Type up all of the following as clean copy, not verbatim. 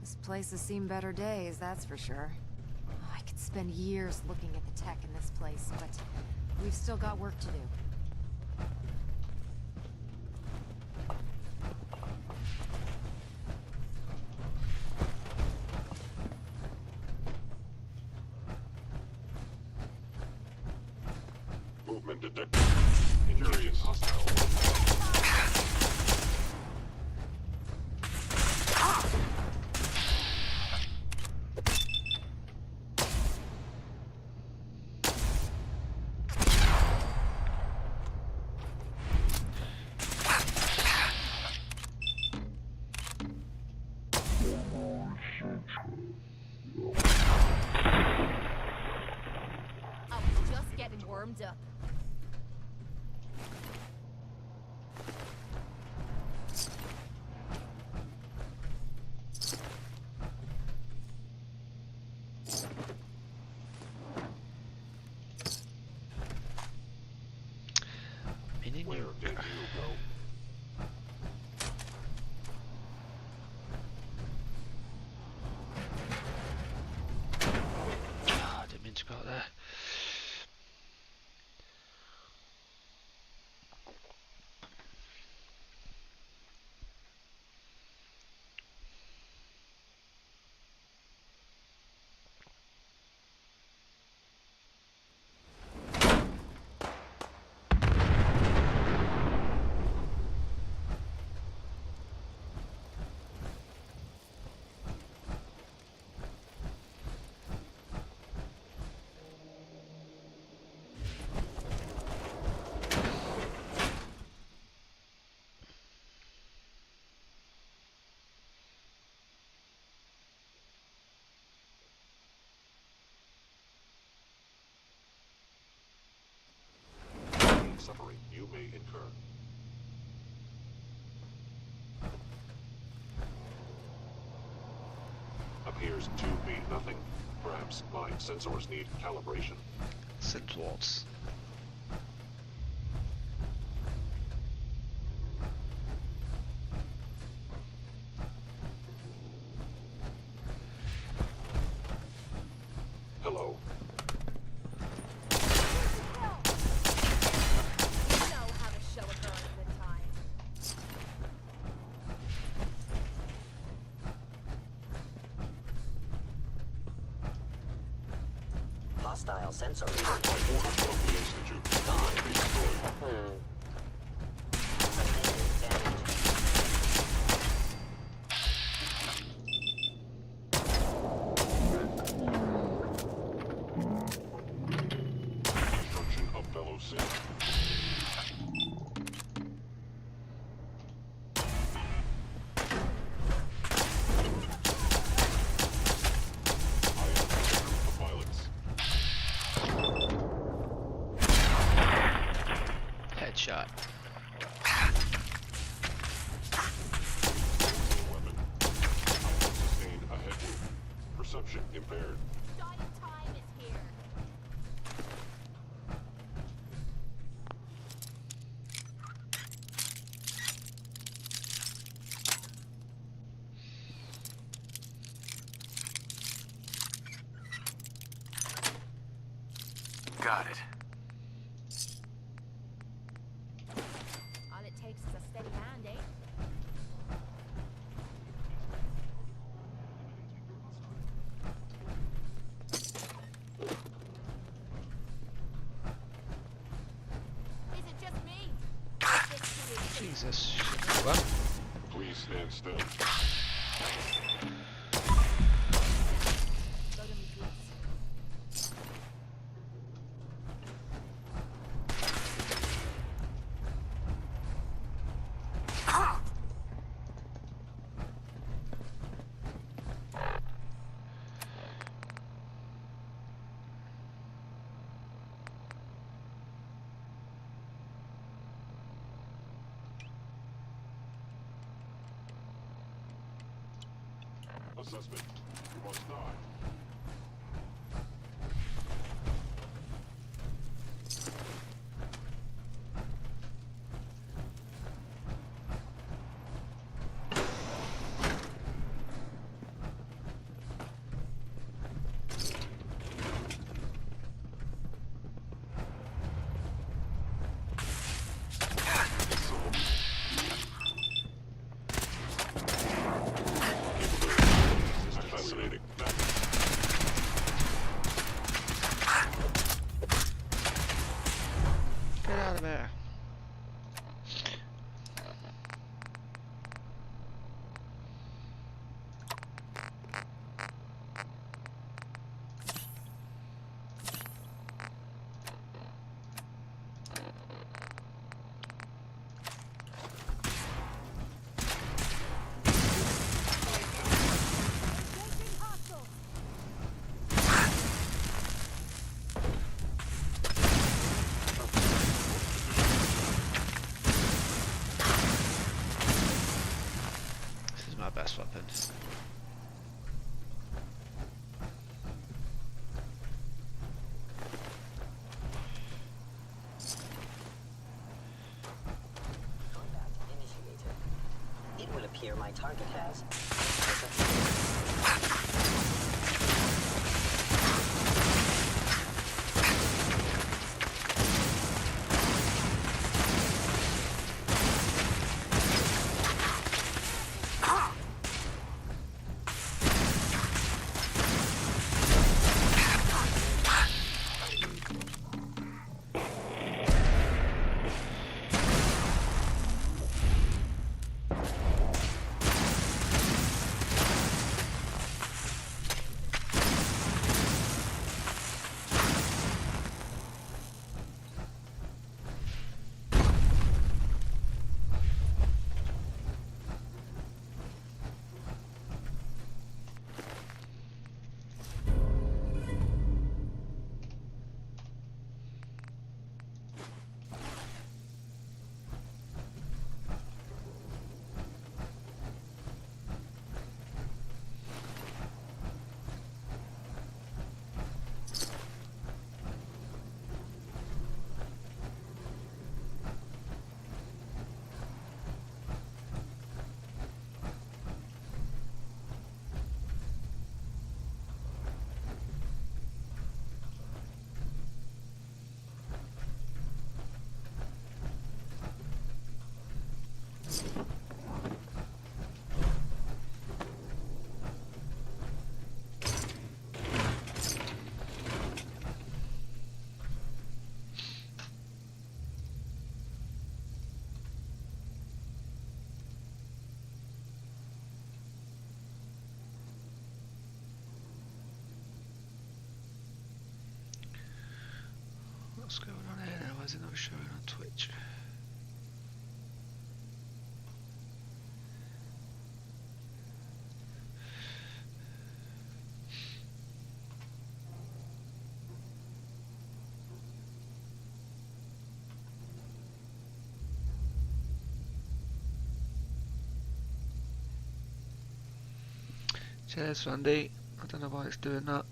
This place has seen better days, that's for sure. I could spend years looking at the tech in this place, but we've still got work to do. Movement detected. Curious hostile. I was just getting warmed up. Where did you go? I didn't mean to go out there. Suffering you may incur. Appears to be nothing. Perhaps my sensors need calibration. Sensors. Hello. You know how to show a girl a good time. Hostile sensor. Of the Institute. Destroyed. Destruction of fellow sin. I am the violence. Headshot. Weapon. I have sustained a head wound. Perception impaired. Dying time is here. Got it. All it takes is a steady hand, eh? Is it just me? Jesus. Well, Please stand still. Load of me boots. Assessment. You must die. best weapon. Combat initiated. It will appear my target has. What's going on here now? Why is it not showing on Twitch? Cheers, Randy. I don't know why it's doing that.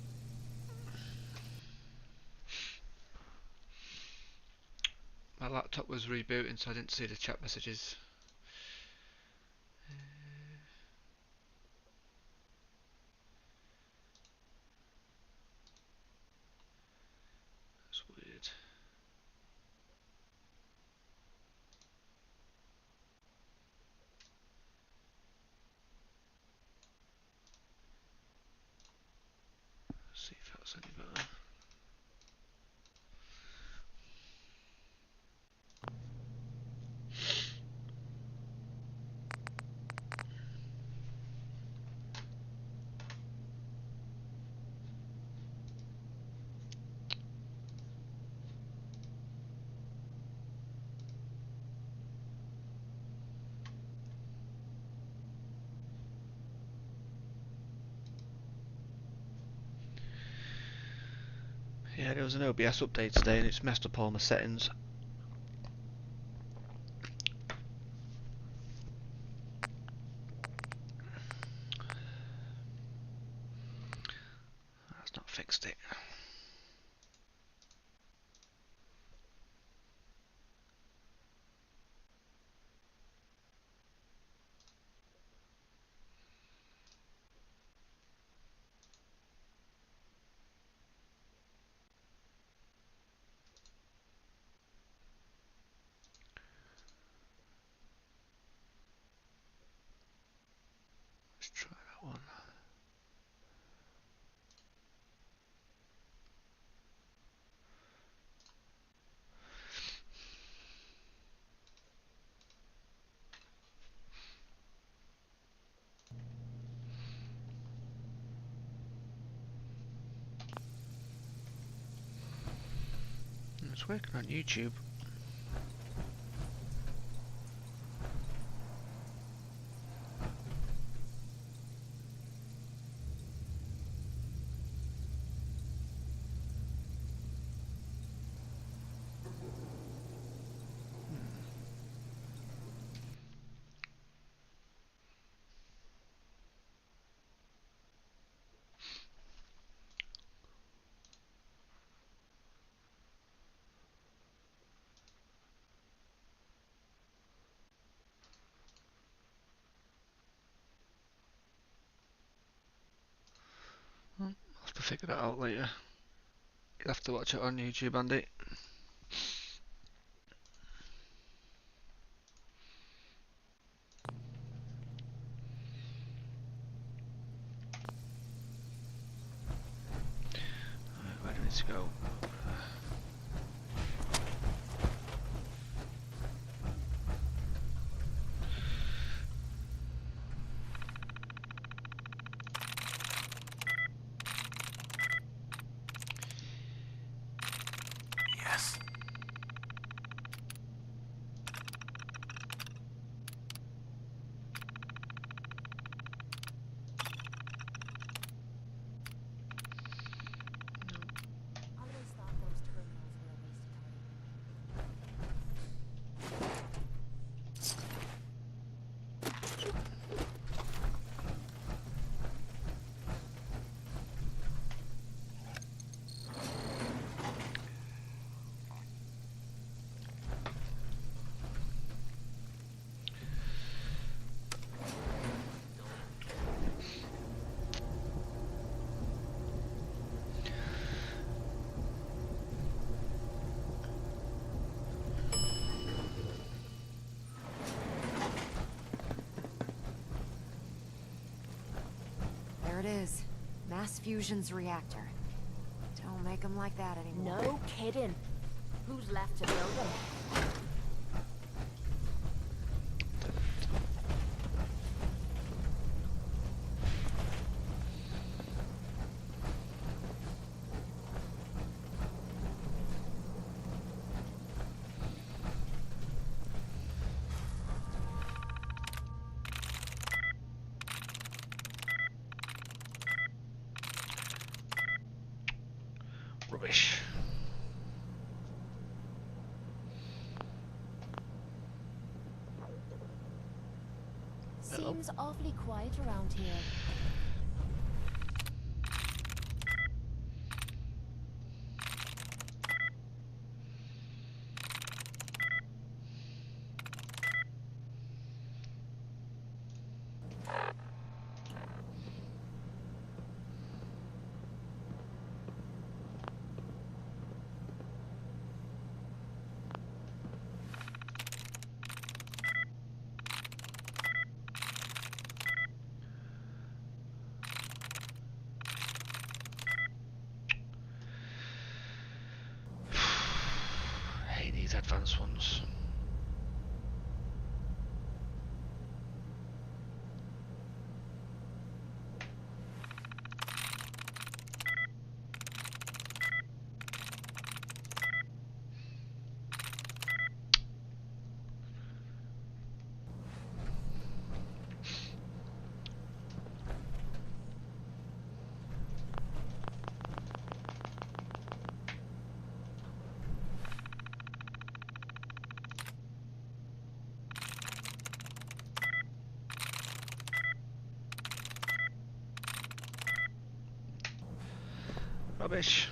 My laptop was rebooting, so I didn't see the chat messages. That's weird. See if that's any better. Yeah, there was an OBS update today and it's messed up all my settings. That's not fixed it. Let's try that one. It's working on YouTube. figure that out later. You'll have to watch it on YouTube, Andy. Right, where do we need to go? Yes. Always thought those terminals were a waste of time. There it is. Mass fusion's reactor. Don't make them like that anymore. No kidding. Who's left to build them? Rubbish. Seems awfully quiet around here. Hate these advanced ones. Rubbish.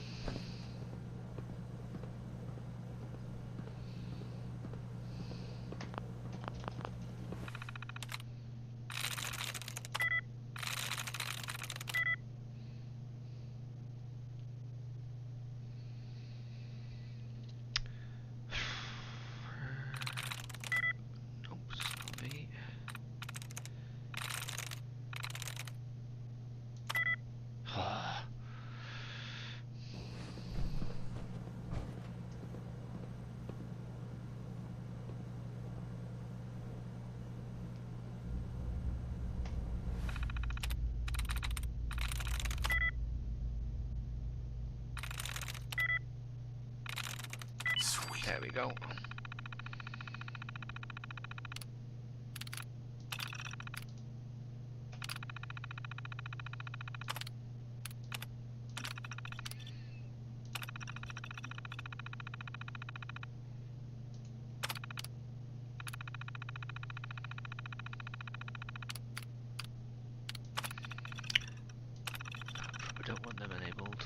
Nope, it's not me. Sweet. There we go. I don't want them enabled.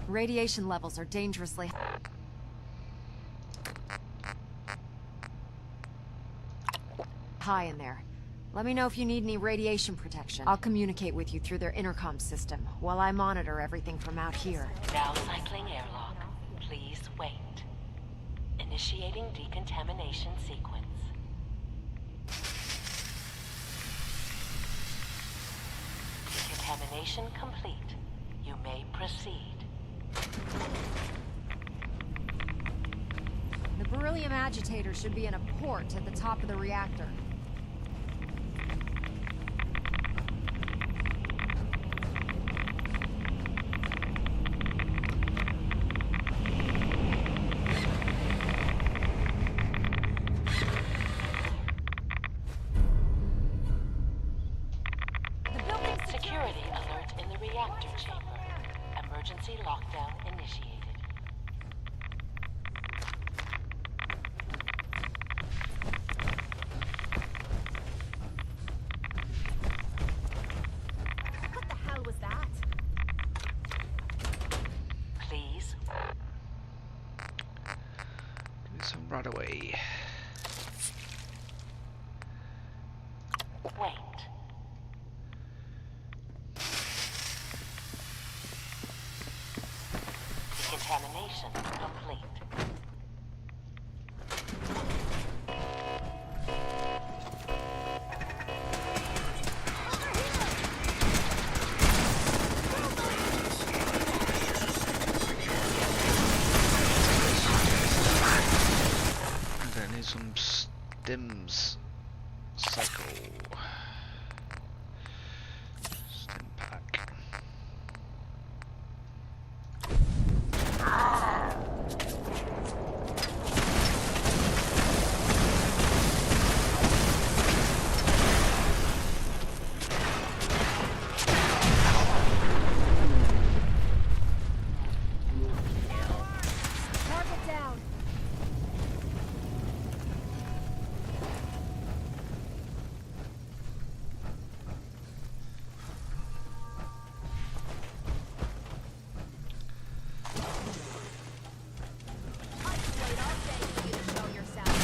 Radiation levels are dangerously high in there. Let me know if you need any radiation protection. I'll communicate with you through their intercom system while I monitor everything from out here. Now cycling airlock. Please wait. Initiating decontamination sequence. Decontamination complete. You may proceed. The beryllium agitator should be in a port at the top of the reactor. Security alert in the reactor chamber. Emergency lockdown initiated. What the hell was that? Please. Give me some right away. Wait. Decontamination complete. I'm gonna need some stims. Cycle. Stim pack. Target down. I'd wait all day for you to show yourself.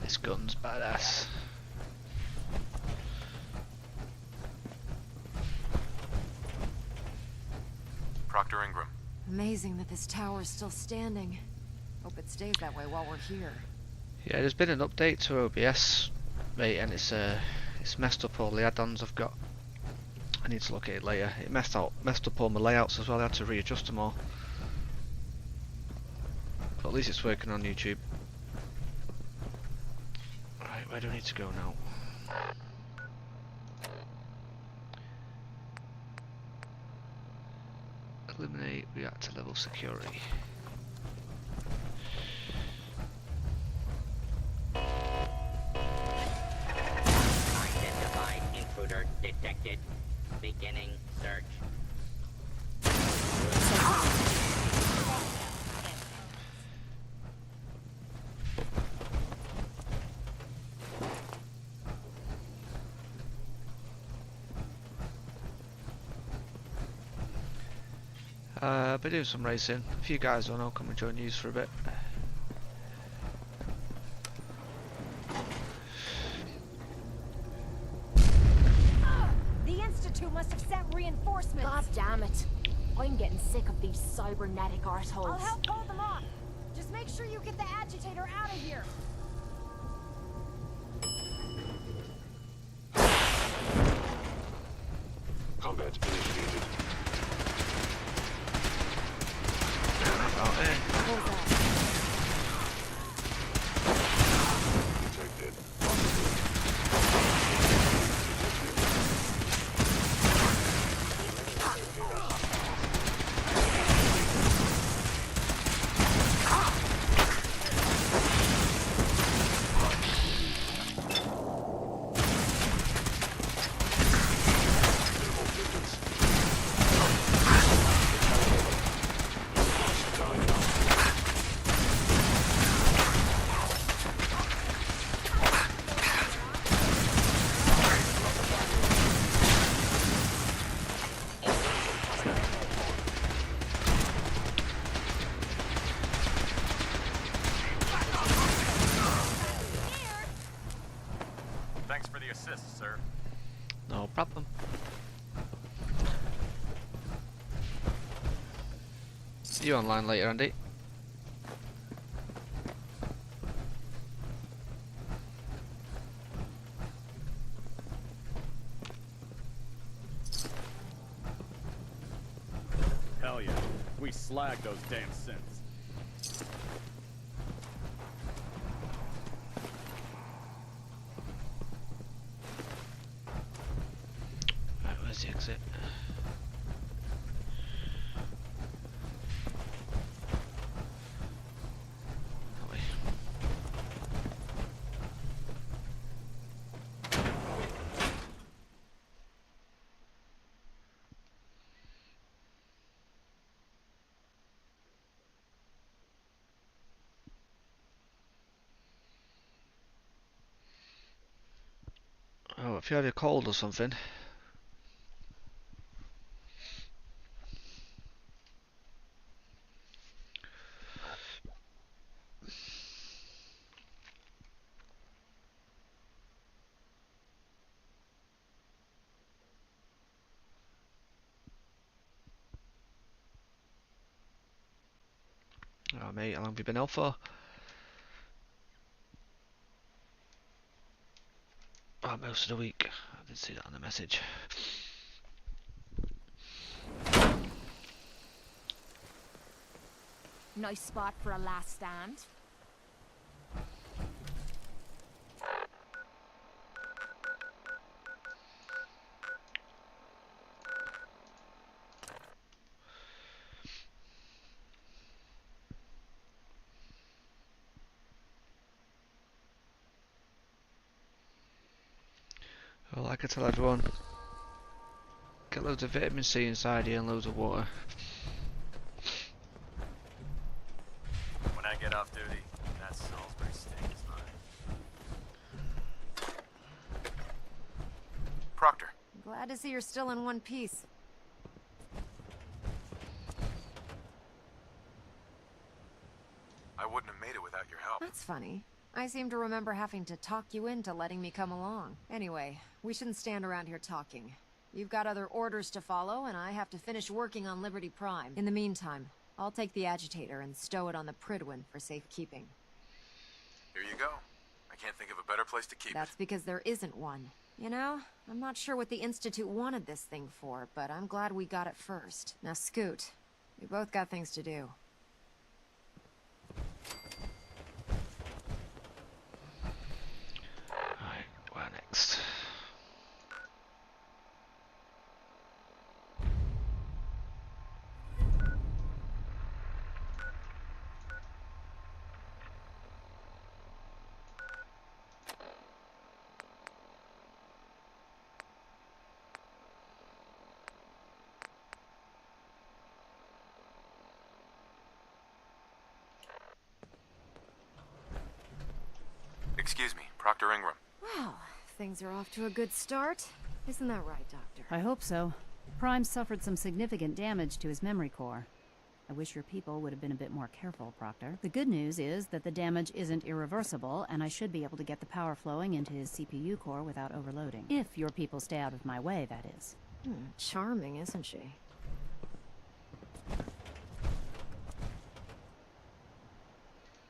This gun's badass. Proctor Ingram. Amazing that this tower is still standing. Hope it stays that way while we're here. Yeah, there's been an update to OBS, mate, and it's messed up all the add-ons I've got. I need to look at it later. It messed up all my layouts as well. I had to readjust them all. But at least it's working on YouTube. Right, where do I need to go now? Eliminate reactor level security. Identified intruder detected. Beginning search. I've been doing some racing. If you guys don't know, come and join you for a bit. The Institute must have sent reinforcements. God damn it. I'm getting sick of these cybernetic arseholes. I'll help hold them off. Just make sure you get the agitator out of here. Combat initiated. Hold on. Detected. You online later, Andy? Hell yeah. We slagged those damn synths. Right, where's the exit? That way. Oh, if you had a cold or something. Oh mate, how long have you been out for? Oh, most of the week. I did see that on the message. Nice spot for a last stand. Well, like I tell everyone, get loads of vitamin C inside you and loads of water. When I get off duty, that Salisbury steak is mine. Proctor, Glad to see you're still in one piece. I wouldn't have made it without your help. That's funny. I seem to remember having to talk you into letting me come along. Anyway, we shouldn't stand around here talking. You've got other orders to follow, and I have to finish working on Liberty Prime. In the meantime, I'll take the agitator and stow it on the Pridwin for safekeeping. Here you go. I can't think of a better place to keep That's because there isn't one. You know, I'm not sure what the Institute wanted this thing for, but I'm glad we got it first. Now scoot. We both got things to do. Alright, where next? Excuse me, Proctor Ingram. Well, things are off to a good start. Isn't that right, Doctor? I hope so. Prime suffered some significant damage to his memory core. I wish your people would have been a bit more careful, Proctor. The good news is that the damage isn't irreversible, and I should be able to get the power flowing into his CPU core without overloading. If your people stay out of my way, that is. Charming, isn't she?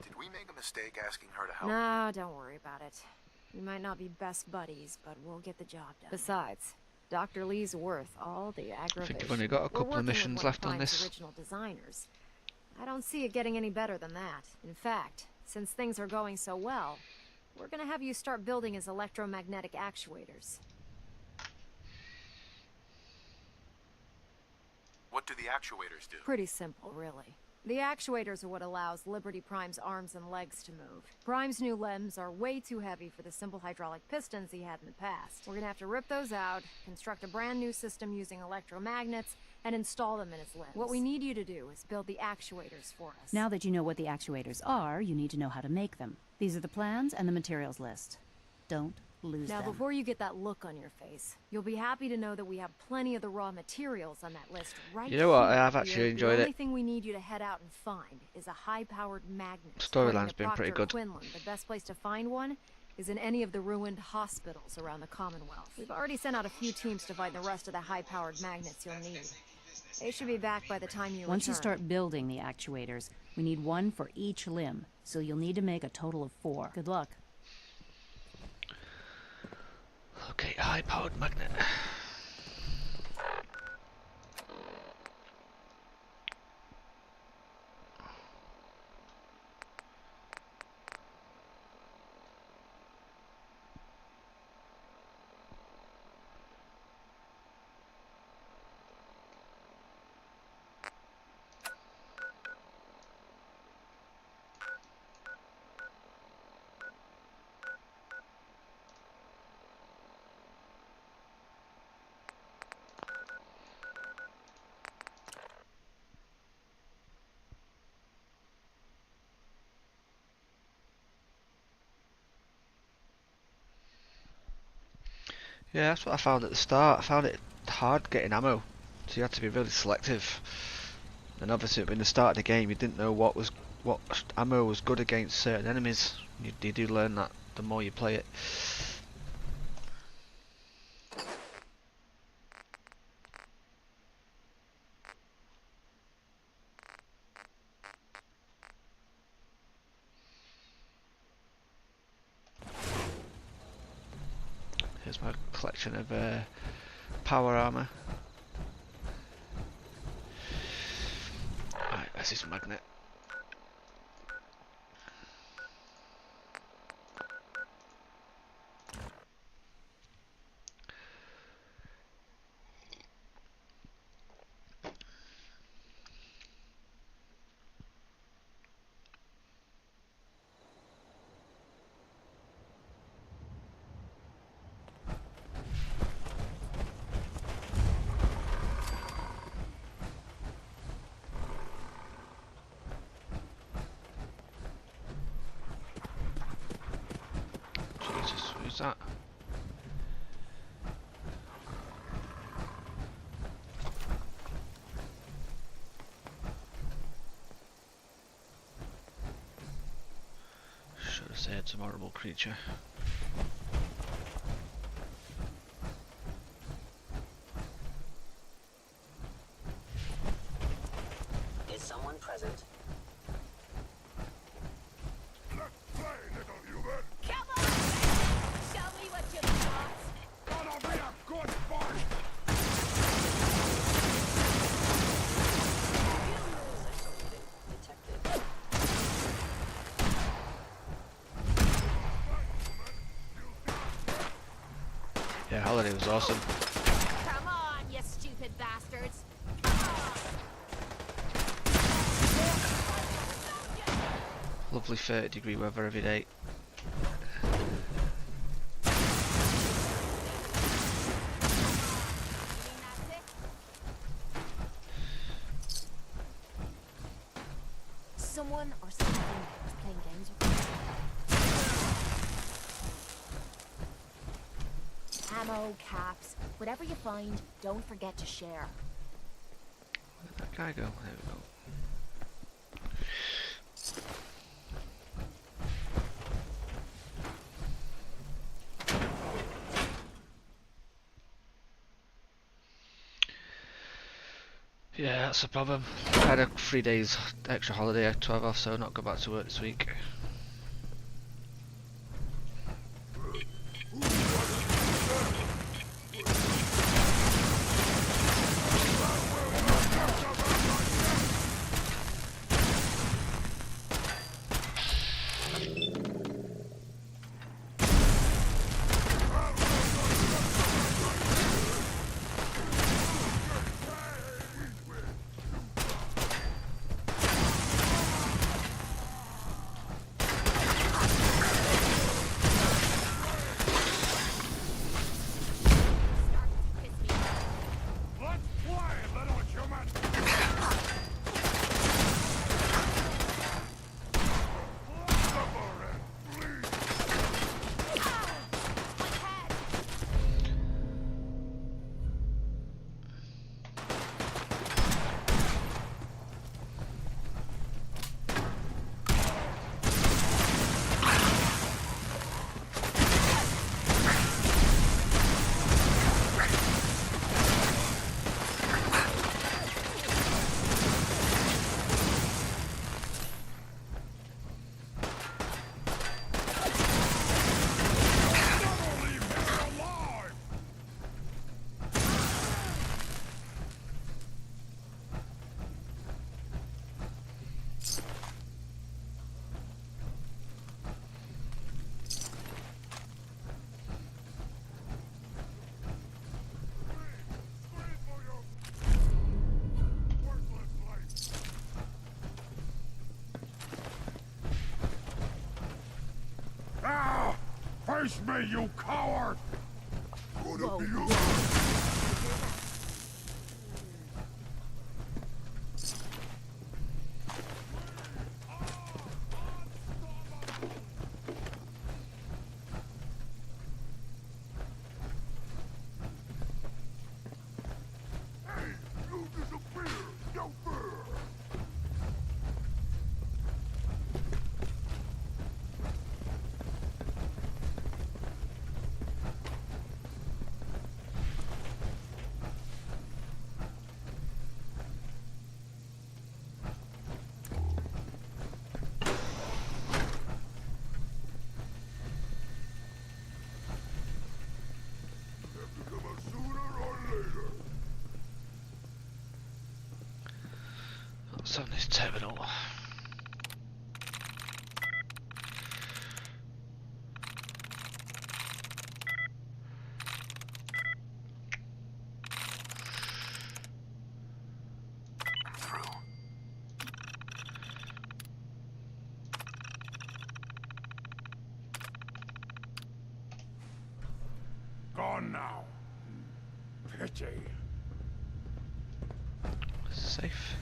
Did we make a mistake asking her to help? No, don't worry about it. We might not be best buddies, but we'll get the job done. Besides, Dr. Lee's worth all the aggravation. I've only got a couple of missions left on this. Original designers. I don't see it getting any better than that. In fact, since things are going so well, we're gonna have you start building his electromagnetic actuators. What do the actuators do? Pretty simple, really. The actuators are what allows Liberty Prime's arms and legs to move. Prime's new limbs are way too heavy for the simple hydraulic pistons he had in the past. We're gonna have to rip those out, construct a brand new system using electromagnets, and install them in his limbs. What we need you to do is build the actuators for us. Now that you know what the actuators are, you need to know how to make them. These are the plans and the materials list. Don't lose Now, them. before you get that look on your face, you'll be happy to know that we have plenty of the raw materials on that list right You know what, I here. have actually enjoyed The it. only thing we need you to head out and find is a high-powered magnet. Storyline's According to been pretty Proctor good. Quinlan, the best place to find one is in any of the ruined hospitals around the Commonwealth. We've already sent out a few teams to find the rest of the high-powered magnets you'll need. They should be back by the time you Once you return. start building the actuators, we need one for each limb, so you'll need to make a total of 4. Good luck. Okay, high-powered magnet. Yeah, that's what I found at the start. I found it hard getting ammo, so you had to be really selective. And obviously, in the start of the game, you didn't know what ammo was good against certain enemies. You do learn that the more you play it. Here's my collection of power armor. Right, this is magnet. Jesus, who's that? Should have said some horrible creature. Is someone present? Come on! Show me what you got! Gonna be a good fight! Detected. Yeah, Holiday was awesome. Come on, you stupid bastards! Lovely 30-degree weather every day. Someone or something is playing games with me. Ammo, caps, whatever you find, don't forget to share. Where did that guy go? There we go. Yeah, that's the problem. I had a 3 days extra holiday to have off, so not go back to work this week. Face me, you coward! Gonna be you. Hey, you disappear! No fear! What's on this terminal? I'm through. Gone now. Pity. Safe.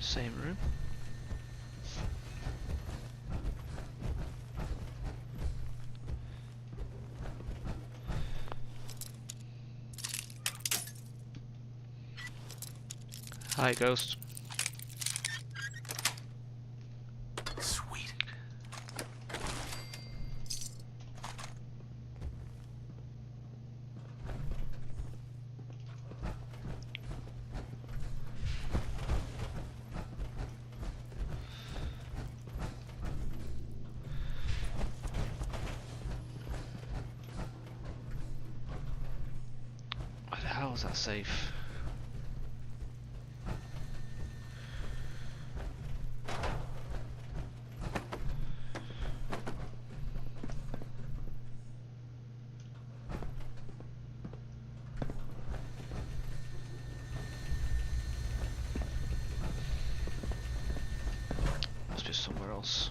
Same room. Hi, Ghost. Sweet. Where the hell is that safe? Must be somewhere else.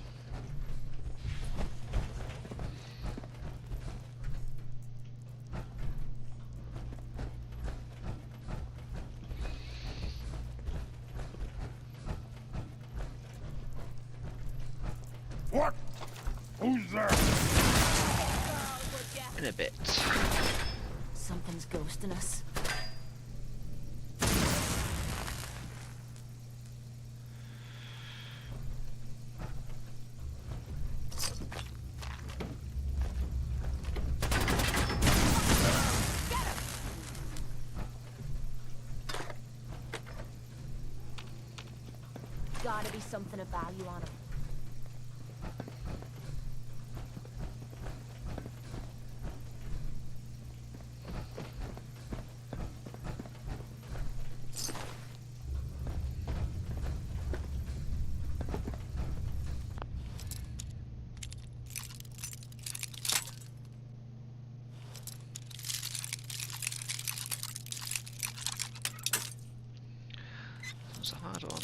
What? Who's there? In a bit. Something's ghosting us. Gotta be something of value on him. That's a hard one.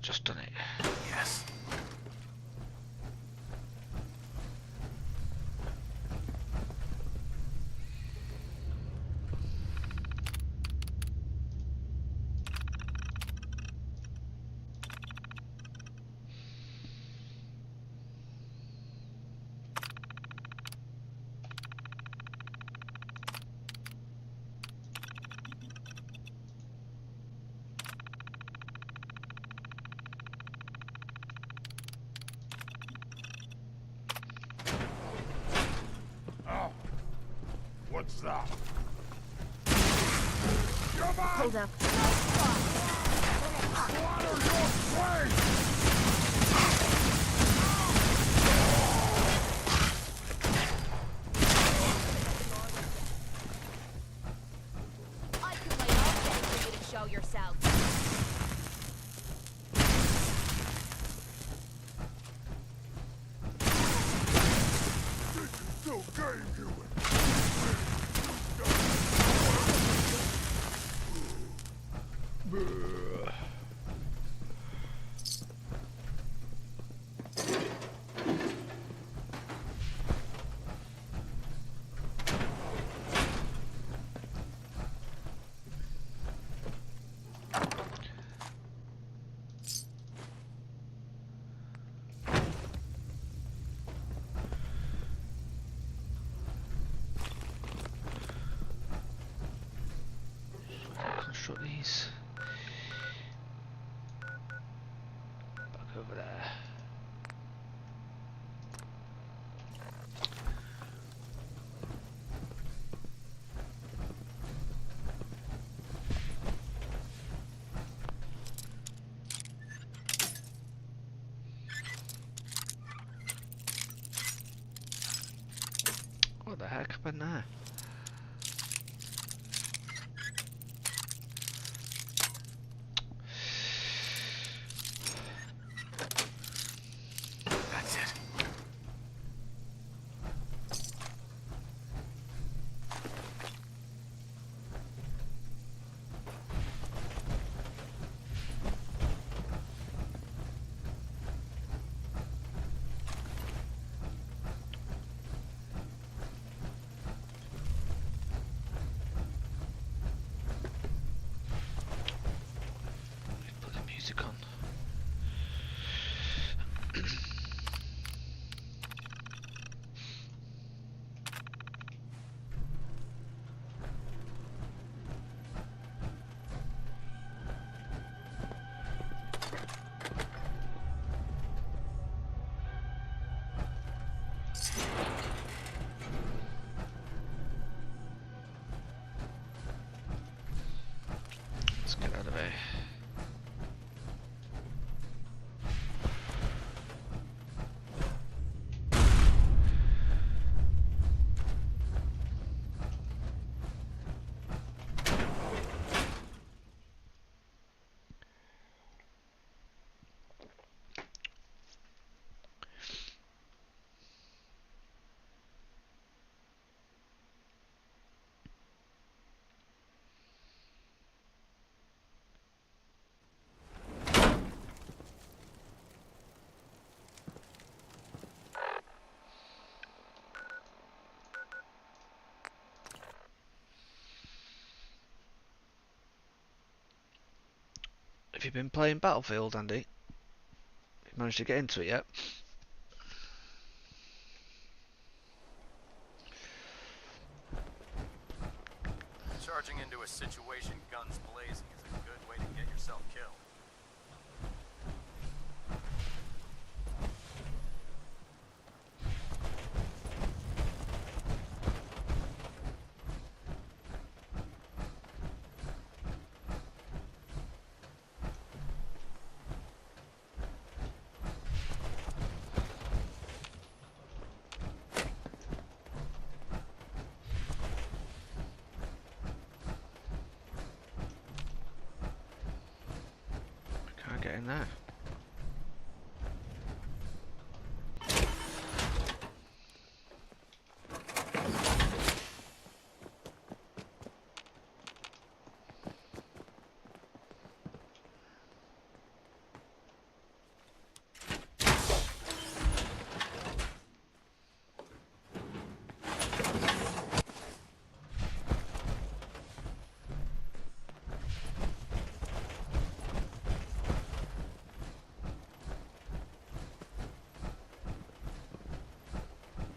Just done it. Yes. Oh. What's that? Hold up. Water your face! I could lay off getting for you to show yourself. construct these. Back over there. What the heck happened there? That's it. Put the music on. Let's get out of here. Have you been playing Battlefield, Andy? Have you managed to get into it yet? Charging into a situation guns blazing is a good way to get yourself killed. Can't get in there.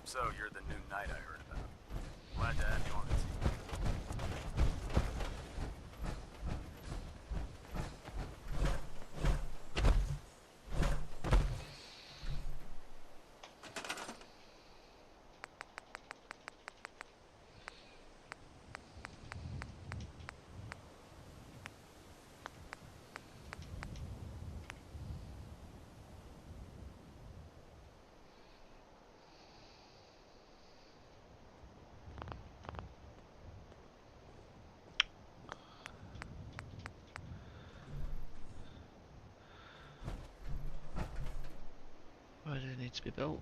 So, you're the new knight I heard about. Glad to have you on the team. Where do they need to be built?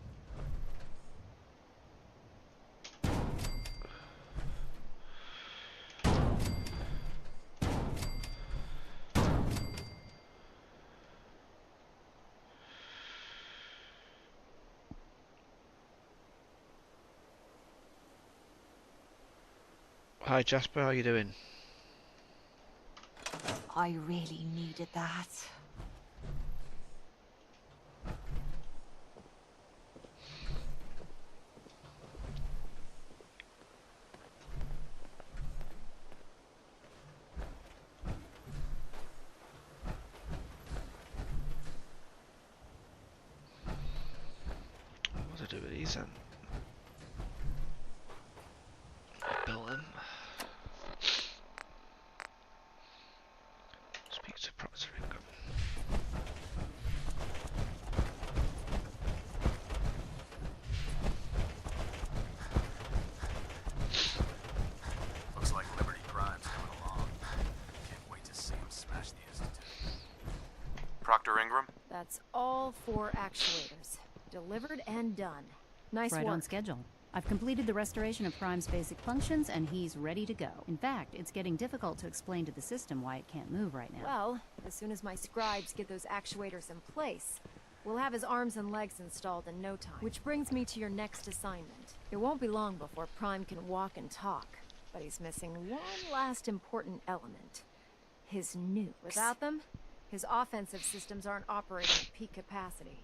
Hi Jasper, how you doing? I really needed that. these then. Build them. Speak to Proctor Ingram. Looks like Liberty Prime's coming along. Can't wait to see him smash the Institute. Proctor Ingram? That's all 4 actuators. Delivered and done. Nice Right work. on schedule. I've completed the restoration of Prime's basic functions, and he's ready to go. In fact, it's getting difficult to explain to the system why it can't move right now. Well, as soon as my scribes get those actuators in place, we'll have his arms and legs installed in no time. Which brings me to your next assignment. It won't be long before Prime can walk and talk, but he's missing one last important element. His nukes. Without them, his offensive systems aren't operating at peak capacity.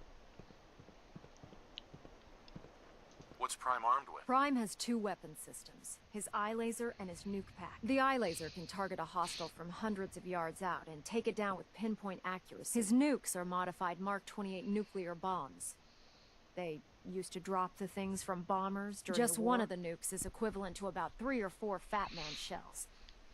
What's Prime armed with? Prime has 2 weapon systems, his eye laser and his nuke pack. The eye laser can target a hostile from hundreds of yards out and take it down with pinpoint accuracy. His nukes are modified Mark 28 nuclear bombs. They used to drop the things from bombers during Just the war. one Of the nukes is equivalent to about 3 or 4 Fat Man shells.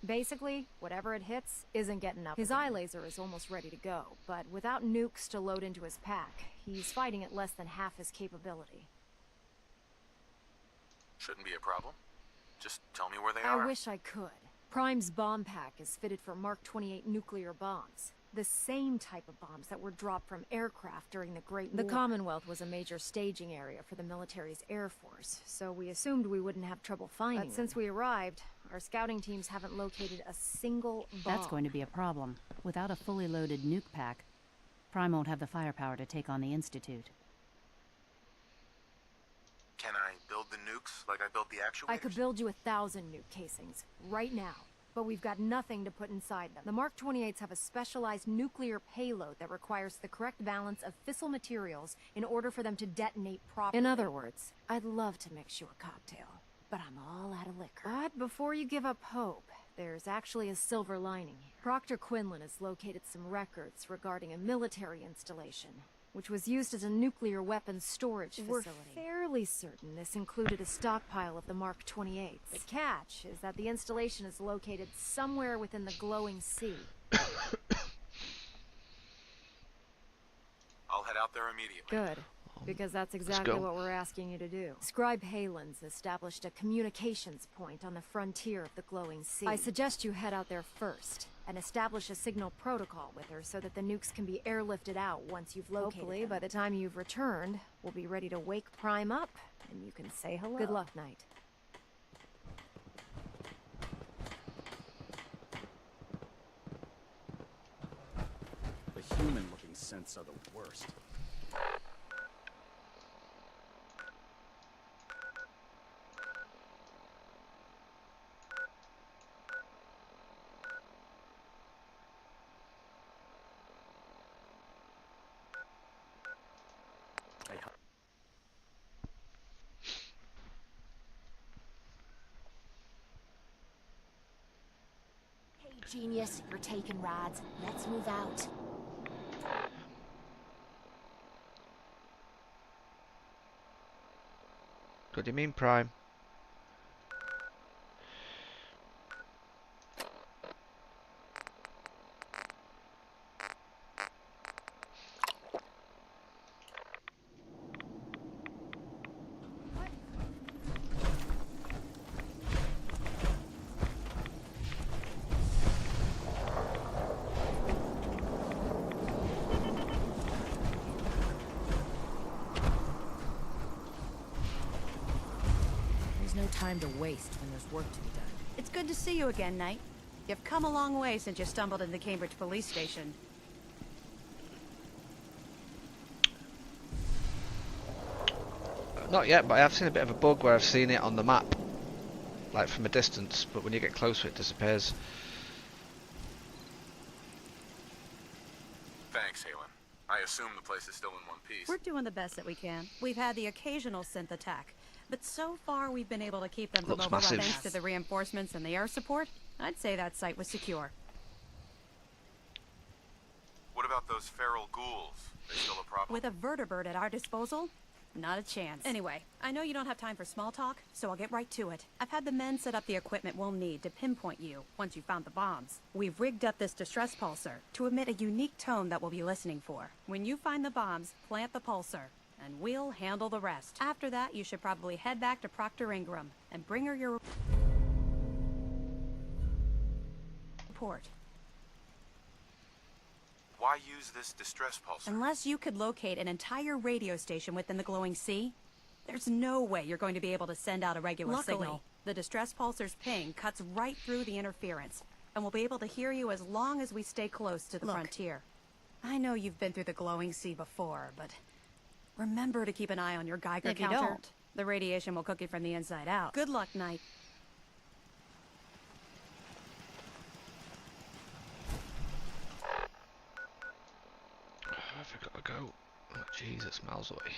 Basically, whatever it hits isn't getting up. His eye laser is almost ready to go, but without nukes to load into his pack, he's fighting at less than half his capability. Shouldn't be a problem. Just tell me where they are. I wish I could. Prime's bomb pack is fitted for Mark 28 nuclear bombs. The same type of bombs that were dropped from aircraft during the Great War. The Commonwealth was a major staging area for the military's air force, so we assumed we wouldn't have trouble finding them. But since we arrived, our scouting teams haven't located a single bomb. That's going to be a problem. Without a fully loaded nuke pack, Prime won't have the firepower to take on the Institute. Can I build the nukes like I built the actuators? I could build you 1,000 nuke casings, right now. But we've got nothing to put inside them. The Mark 28s have a specialized nuclear payload that requires the correct balance of fissile materials in order for them to detonate properly. In other words, I'd love to mix you a cocktail, but I'm all out of liquor. But before you give up hope, there's actually a silver lining here. Proctor Quinlan has located some records regarding a military installation, which was used as a nuclear weapons storage facility. We're fairly certain this included a stockpile of the Mark 28s. The catch is that the installation is located somewhere within the glowing sea. I'll head out there immediately. Good, because that's exactly go. what we're asking you to do. Scribe Halen's established a communications point on the frontier of the glowing sea. I suggest you head out there first and establish a signal protocol with her so that the nukes can be airlifted out once you've located them. Hopefully, by the time you've returned, we'll be ready to wake Prime up, and you can say hello. Good luck, Knight. The human-looking synths are the worst. Genius, you're taking rides. Let's move out. What do you mean, Prime? No time to waste when there's work to be done. It's good to see you again, Knight. You've come a long way since you stumbled into the Cambridge police station. Not yet, but I have seen a bit of a bug where I've seen it on the map, like from a distance, but when you get closer it disappears. Thanks, Halen. I assume the place is still in one piece. We're doing the best that we can. We've had the occasional synth attack, but so far we've been able to keep them from Looks overrun massive. thanks to the reinforcements and the air support. I'd say that site was secure. What about those feral ghouls? They still a problem? With a vertibird at our disposal, Not a chance. Anyway, I know you don't have time for small talk, so I'll get right to it. I've had the men set up the equipment we'll need to pinpoint you once you've found the bombs. We've rigged up this distress pulsar to emit a unique tone that we'll be listening for. When you find the bombs, plant the pulsar, and we'll handle the rest. After that, you should probably head back to Proctor Ingram and bring her your report. Why use this distress pulsar? Unless you could locate an entire radio station within the glowing sea, there's no way you're going to be able to send out a regular signal. The distress pulsar's ping cuts right through the interference, and we'll be able to hear you as long as we stay close to the frontier. I know you've been through the glowing sea before, but remember to keep an eye on your Geiger counter. If you don't, the radiation will cook you from the inside out. Good luck, Knight. I've got to go. Oh, Jesus, miles away.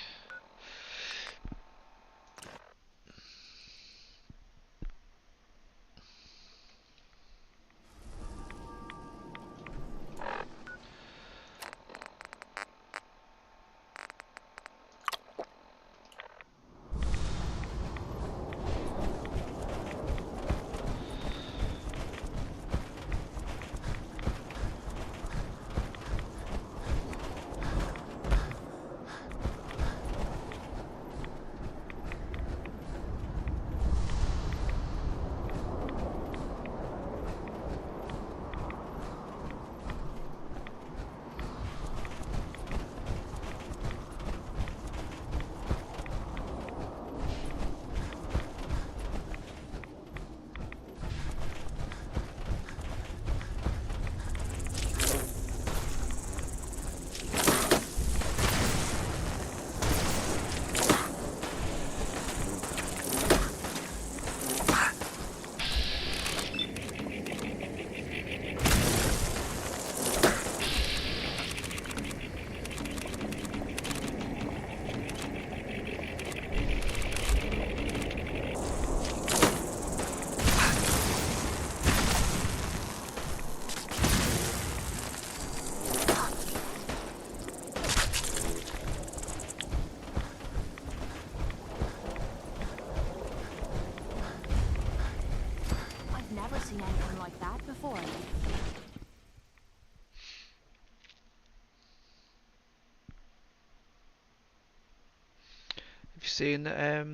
Seeing that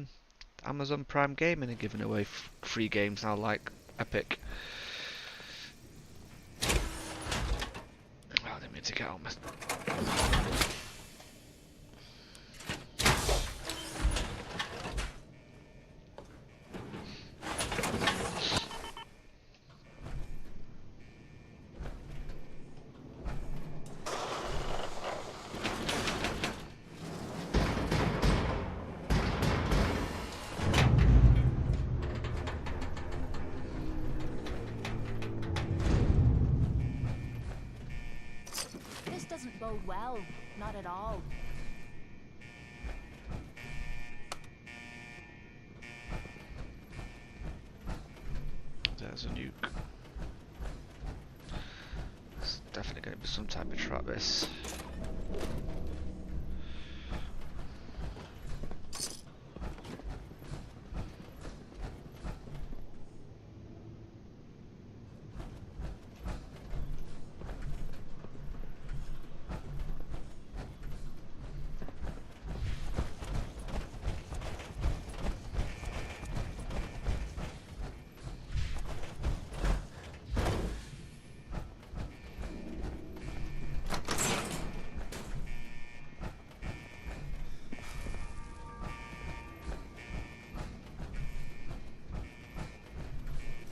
Amazon Prime Gaming are giving away free games now, like Epic. Oh, I didn't mean to get on my... Bode well, not at all. There's a nuke. It's definitely going to be some type of trap, this.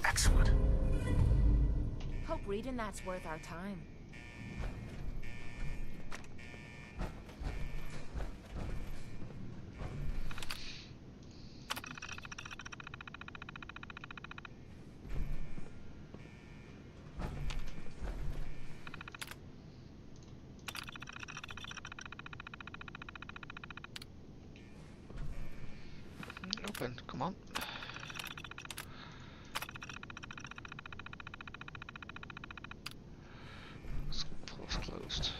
Excellent. Hope reading that's worth our time. Open, come on. It's closed.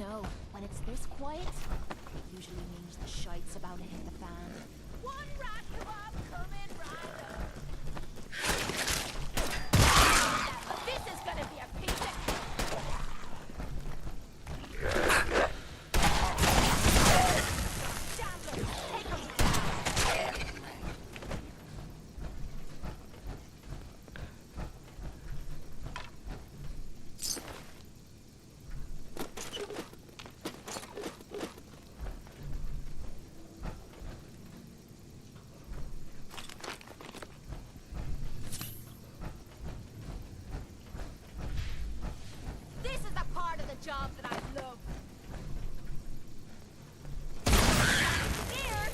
know, when it's this quiet, it usually means the shite's about to hit the fan. One rat kebab coming right up. This is gonna be a piece of job that I love. Here.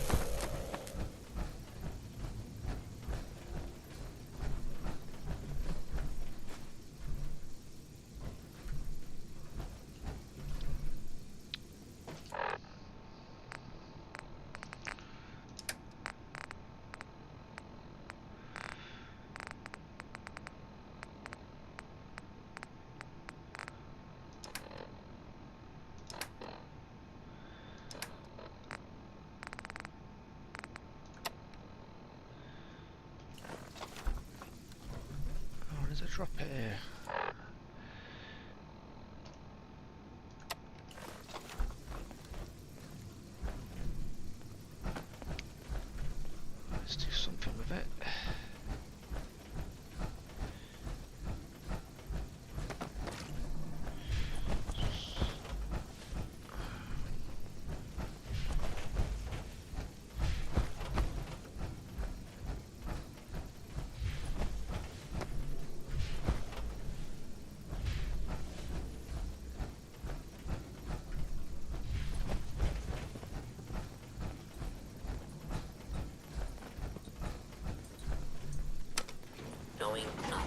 There's a drop here. Let's do something with it. Going up.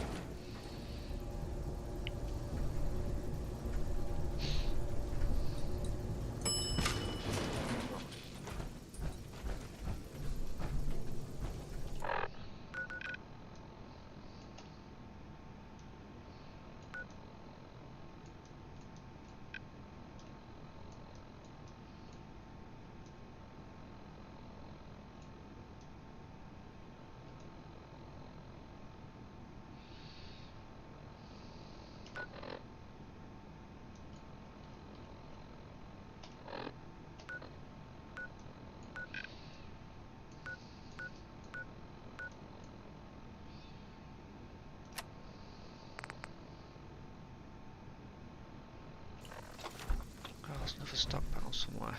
There's another stockpile somewhere.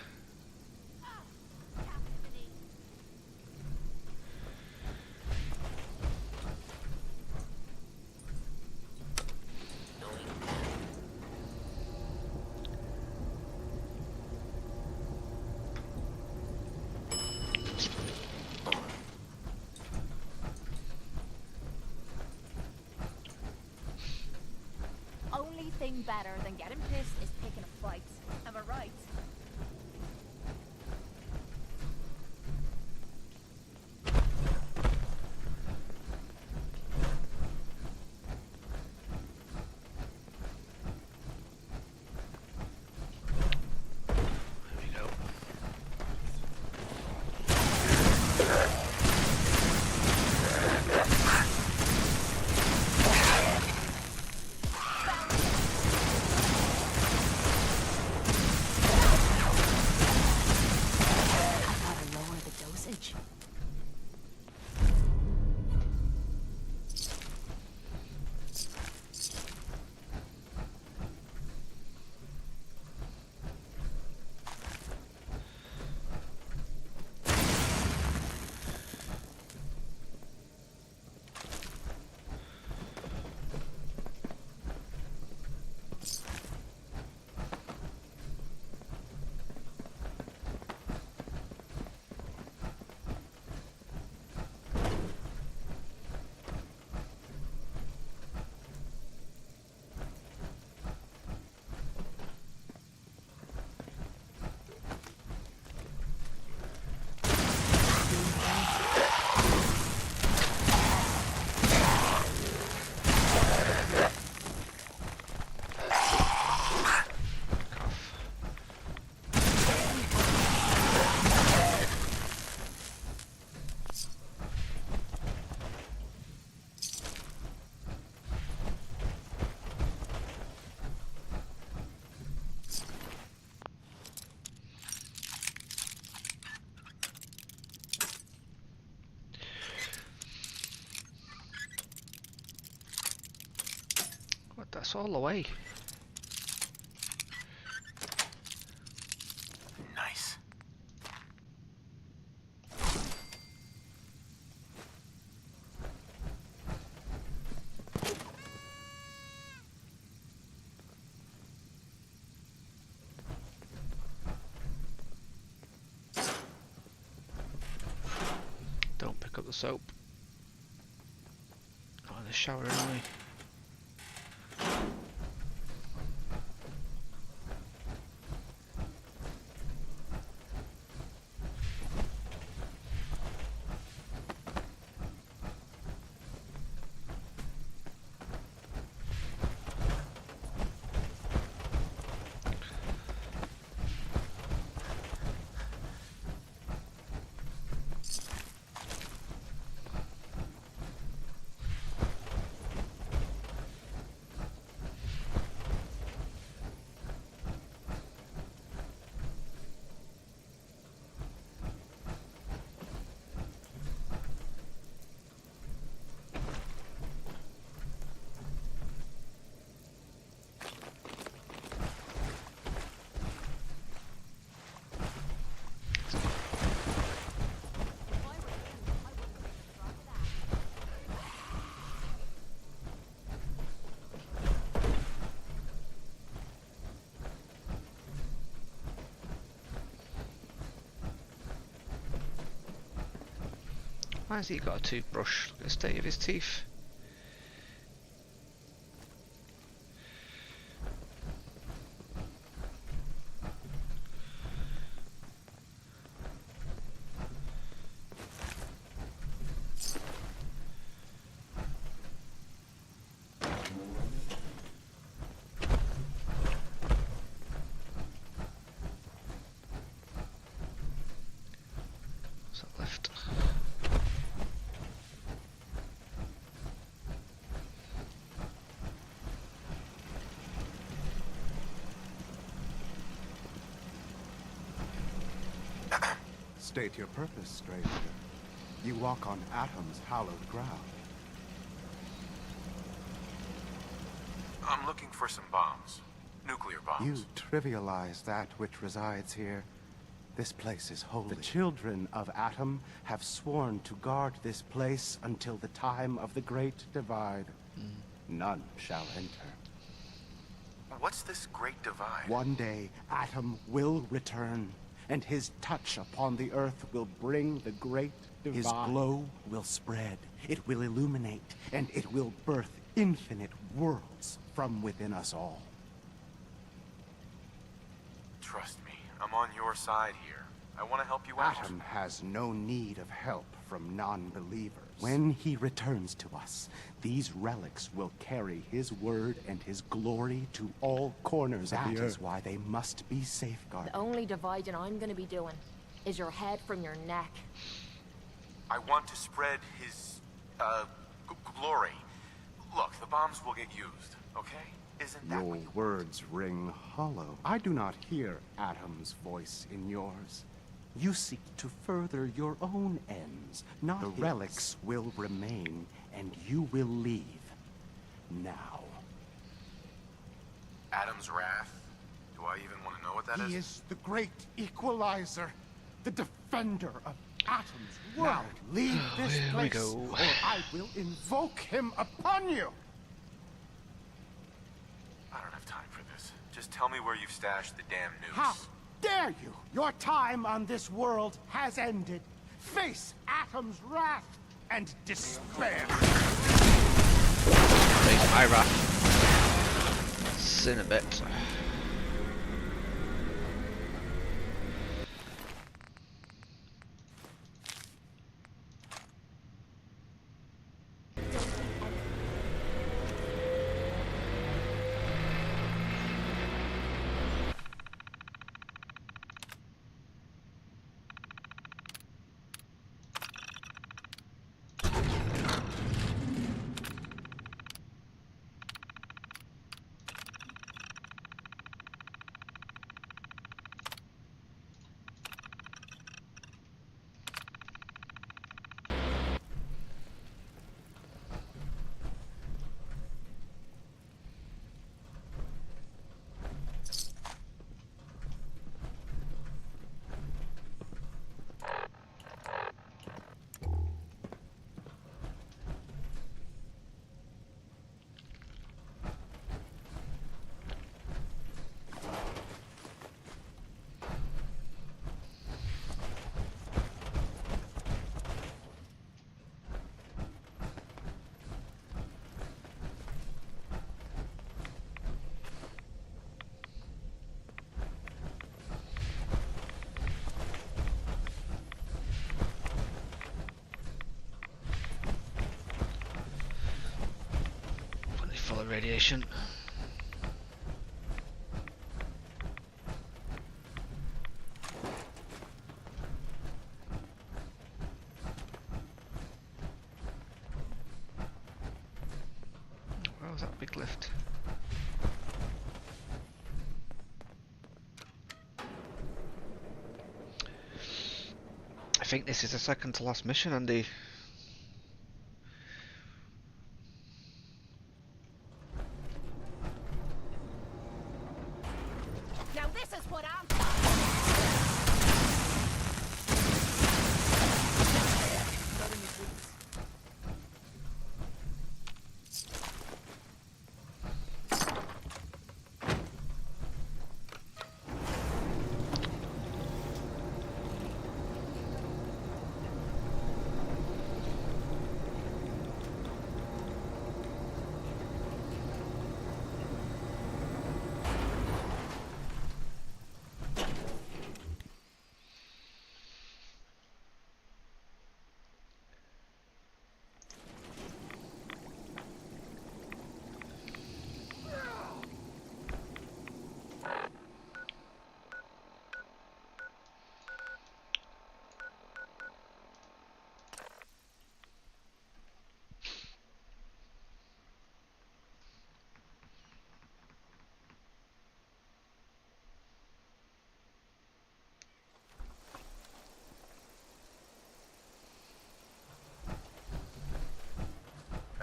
Only thing better than getting pissed is picking a fight. Am I right? That's all the way. Nice. Don't pick up the soap. Not in the shower anyway. Why has he got a toothbrush? Look at the state of his teeth. What's that left? State your purpose, stranger. You walk on Atom's hallowed ground. I'm looking for some bombs. Nuclear bombs. You trivialize that which resides here. This place is holy. The children of Atom have sworn to guard this place until the time of the Great Divide. None shall enter. What's this Great Divide? One day, Atom will return, and his touch upon the earth will bring the Great Divide. His glow will spread, it will illuminate, and it will birth infinite worlds from within us all. Trust me, I'm on your side here. I want to help you out. Atom has no need of help from non-believers. When he returns to us, these relics will carry his word and his glory to all corners of the earth. That is why they must be safeguarded. The only dividing I'm gonna be doing is your head from your neck. I want to spread his, glory. Look, the bombs will get used, okay? Isn't that Your words ring hollow. I do not hear Atom's voice in yours. You seek to further your own ends, not his. The relics will remain, and you will leave. Now. Atom's wrath? Do I even want to know what that is? He is the great equalizer, the defender of Atom's world. Now, leave this place, or I will invoke him upon you! I don't have time for this. Just tell me where you've stashed the damn nukes. How dare you? Your time on this world has ended. Face Atom's wrath and despair. Face my wrath. Sin a bit. radiation. Where was that big lift? I think this is the second to last mission, Andy. Now this is what I'm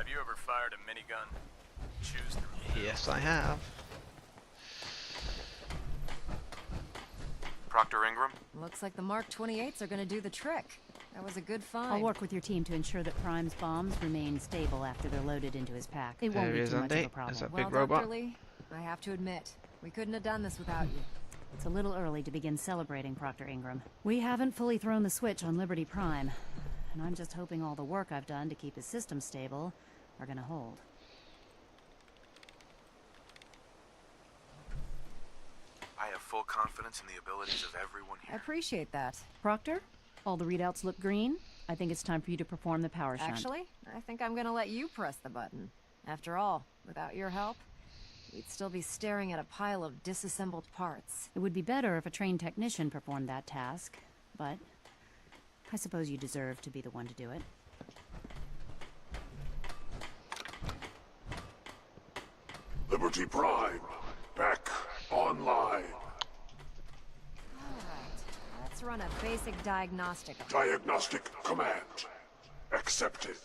Have you ever fired a minigun? Choose through. Yes, I have. Proctor Ingram? Looks like the Mark 28s are gonna do the trick. That was a good find. I'll work with your team to ensure that Prime's bombs remain stable after they're loaded into his pack. It won't There be he is, too much of Andy. a problem. That's that Well, big robot. Dr. Lee, I have to admit, we couldn't have done this without you. It's a little early to begin celebrating, Proctor Ingram. We haven't fully thrown the switch on Liberty Prime, and I'm just hoping all the work I've done to keep his system stable are gonna hold. I have full confidence in the abilities of everyone I here. appreciate that. Proctor, all the readouts look green. I think it's time for you to perform the power shunt. Actually, I think I'm gonna let you press the button. After all, without your help, we'd still be staring at a pile of disassembled parts. It would be better if a trained technician performed that task, but I suppose you deserve to be the one to do it. Liberty Prime, back online. Alright, let's run a basic diagnostic. Diagnostic command accepted.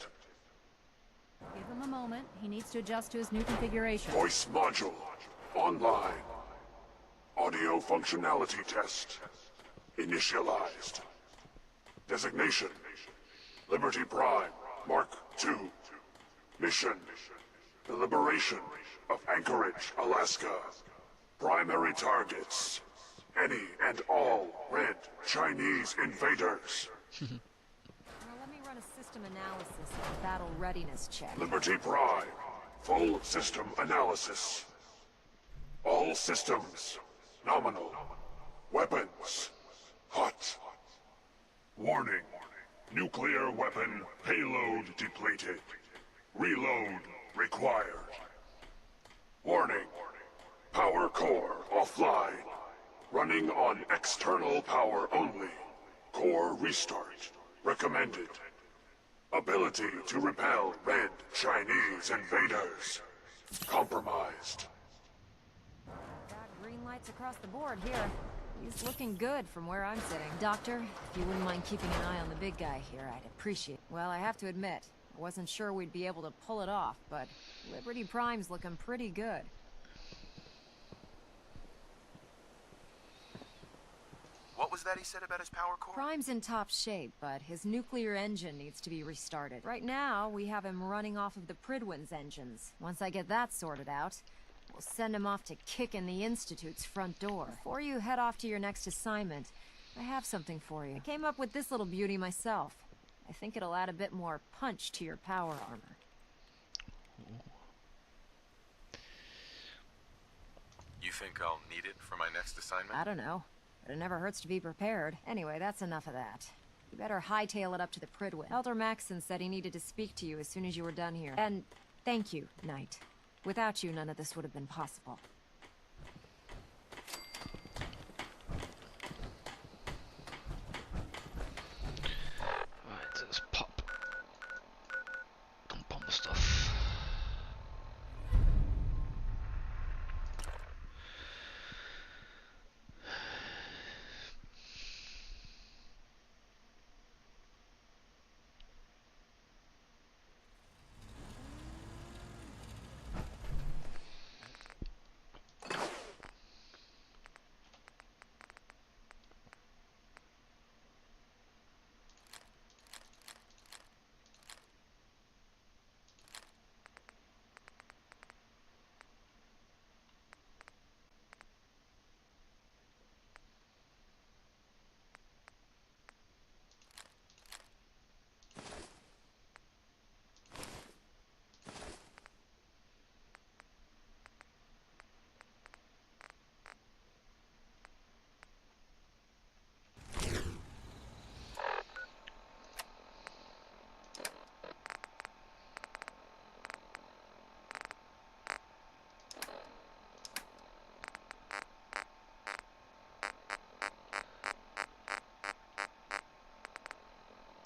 Give him a moment. He needs to adjust to his new configuration. Voice module online. Audio functionality test initialized. Designation Liberty Prime Mark II. Mission the liberation of Anchorage, Alaska. Primary targets any and all red Chinese invaders. Now let me run a system analysis and battle readiness check. Liberty Prime full system analysis. All systems nominal. Weapons hot. Warning. Nuclear weapon payload depleted. Reload required. Warning. Power core offline. Running on external power only. Core restart recommended. Ability to repel red Chinese invaders compromised. Got green lights across the board here. He's looking good from where I'm sitting. Doctor, if you wouldn't mind keeping an eye on the big guy here, I'd appreciate it. Well, I have to admit, I wasn't sure we'd be able to pull it off, but Liberty Prime's looking pretty good. What was that he said about his power core? Prime's in top shape, but his nuclear engine needs to be restarted. Right now, we have him running off of the Pridwin's engines. Once I get that sorted out, we'll send him off to kick in the Institute's front door. Before you head off to your next assignment, I have something for you. I came up with this little beauty myself. I think it'll add a bit more punch to your power armor. You think I'll need it for my next assignment? I don't know, but it never hurts to be prepared. Anyway, that's enough of that. You better hightail it up to the Pridwin. Elder Maxson said he needed to speak to you as soon as you were done here. And thank you, Knight. Without you, none of this would have been possible. Right, let's pop. Dump on the stuff.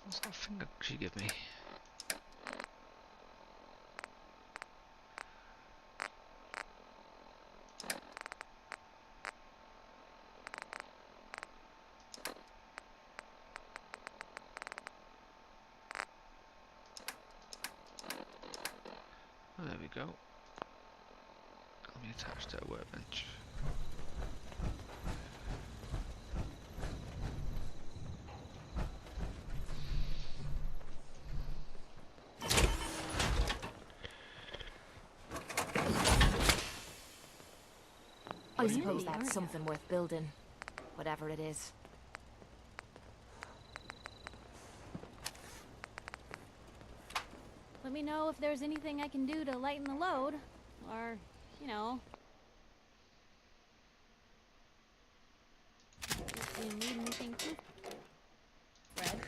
What's that finger she give me? Oh, there we go. Let me attach to a workbench. I suppose that's something worth building. Whatever it is. Let me know if there's anything I can do to lighten the load. Or, you know... if you need anything too, Fred.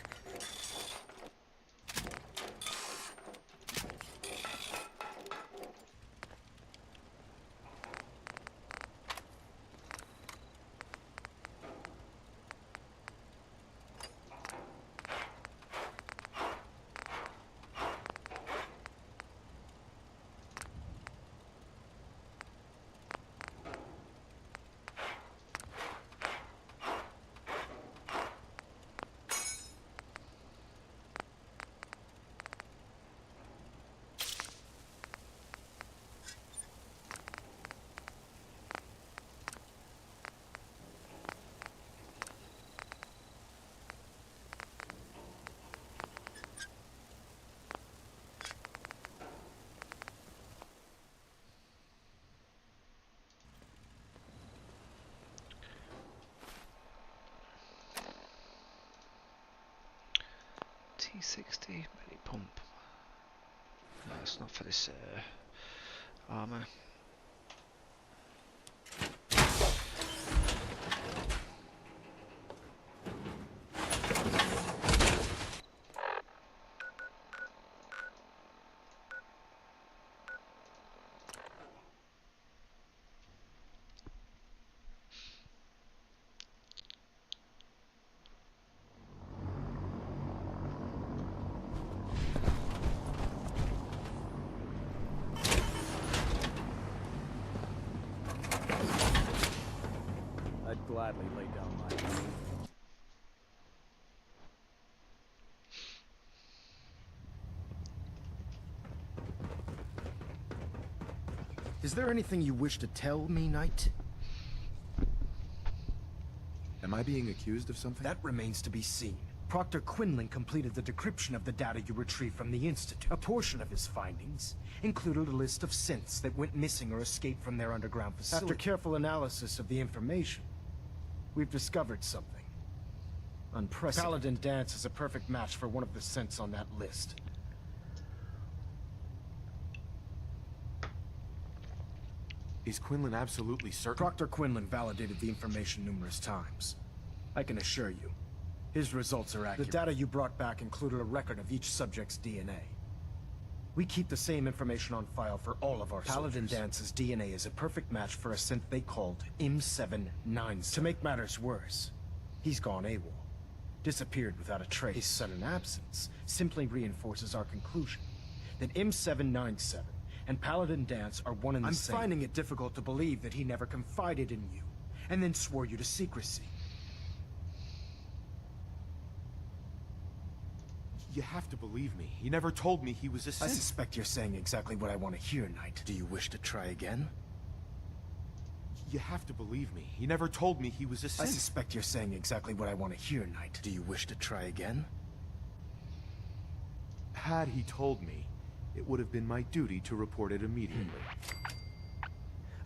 T60 ready pump. No, it's not for this armor. I'd gladly lay down my life. Is there anything you wish to tell me, Knight? Am I being accused of something? That remains to be seen. Proctor Quinlan completed the decryption of the data you retrieved from the Institute. A portion of his findings included a list of synths that went missing or escaped from their underground facility. After careful analysis of the information, we've discovered something unprecedented. Paladin Dance is a perfect match for one of the synths on that list. Is Quinlan absolutely certain? Proctor Quinlan validated the information numerous times. I can assure you, his results are accurate. The data you brought back included a record of each subject's DNA. We keep the same information on file for all of our Paladin Dance's DNA is a perfect match for a synth they called M797. To make matters worse, he's gone AWOL. Disappeared without a trace. His sudden absence simply reinforces our conclusion that M797 and Paladin Dance are one and the same. I'm finding it difficult to believe that he never confided in you, and then swore you to secrecy. You have to believe me. He never told me he was a synth. I suspect you're saying exactly what I want to hear, Knight. Do you wish to try again? You have to believe me. He never told me he was a synth. I suspect you're saying exactly what I want to hear, Knight. Do you wish to try again? Had he told me, it would have been my duty to report it immediately.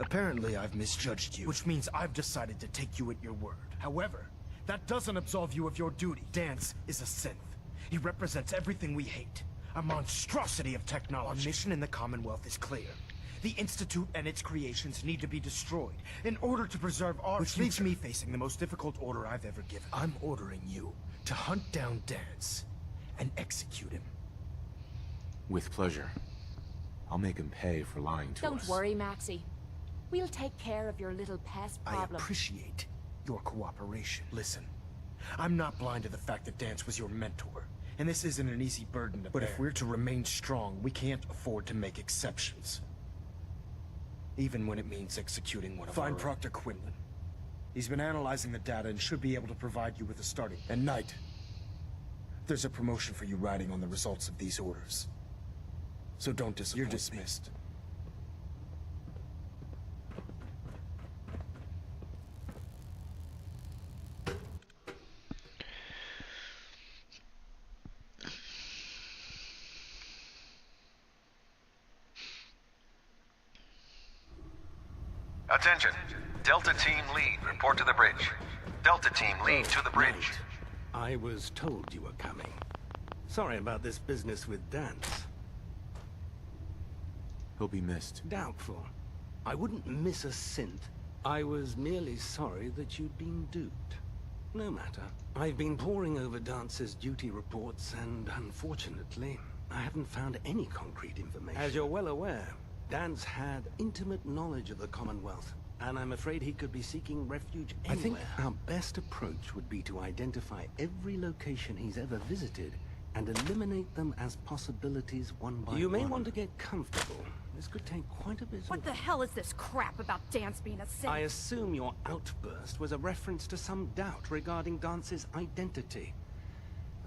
Apparently, I've misjudged you, which means I've decided to take you at your word. However, that doesn't absolve you of your duty. Dance is a synth. He represents everything we hate. A monstrosity of technology. Our mission in the Commonwealth is clear. The Institute and its creations need to be destroyed in order to preserve our future. Which leaves me facing the most difficult order I've ever given. I'm ordering you to hunt down Dance and execute him. With pleasure. I'll make him pay for lying to us. Don't worry, Maxie. We'll take care of your little pest problem. I appreciate your cooperation. Listen, I'm not blind to the fact that Dance was your mentor. And this isn't an easy burden to bear. But if we're to remain strong, we can't afford to make exceptions. Even when it means executing one of our own. Find Proctor Quinlan. He's been analyzing the data and should be able to provide you with a starting. And Knight, there's a promotion for you riding on the results of these orders. So don't disappoint me. You're dismissed. Attention. Delta Team Lead, report to the bridge. Delta Team Lead to the bridge. Knight. I was told you were coming. Sorry about this business with Dance. He'll be missed. Doubtful. I wouldn't miss a synth. I was merely sorry that you'd been duped. No matter. I've been poring over Dance's duty reports, and unfortunately, I haven't found any concrete information. As you're well aware, Dance had intimate knowledge of the Commonwealth, and I'm afraid he could be seeking refuge anywhere. I think our best approach would be to identify every location he's ever visited and eliminate them as possibilities one by one. You may want to get comfortable. This could take quite a bit What the hell is this crap about Dance being a synth? I assume your outburst was a reference to some doubt regarding Dance's identity.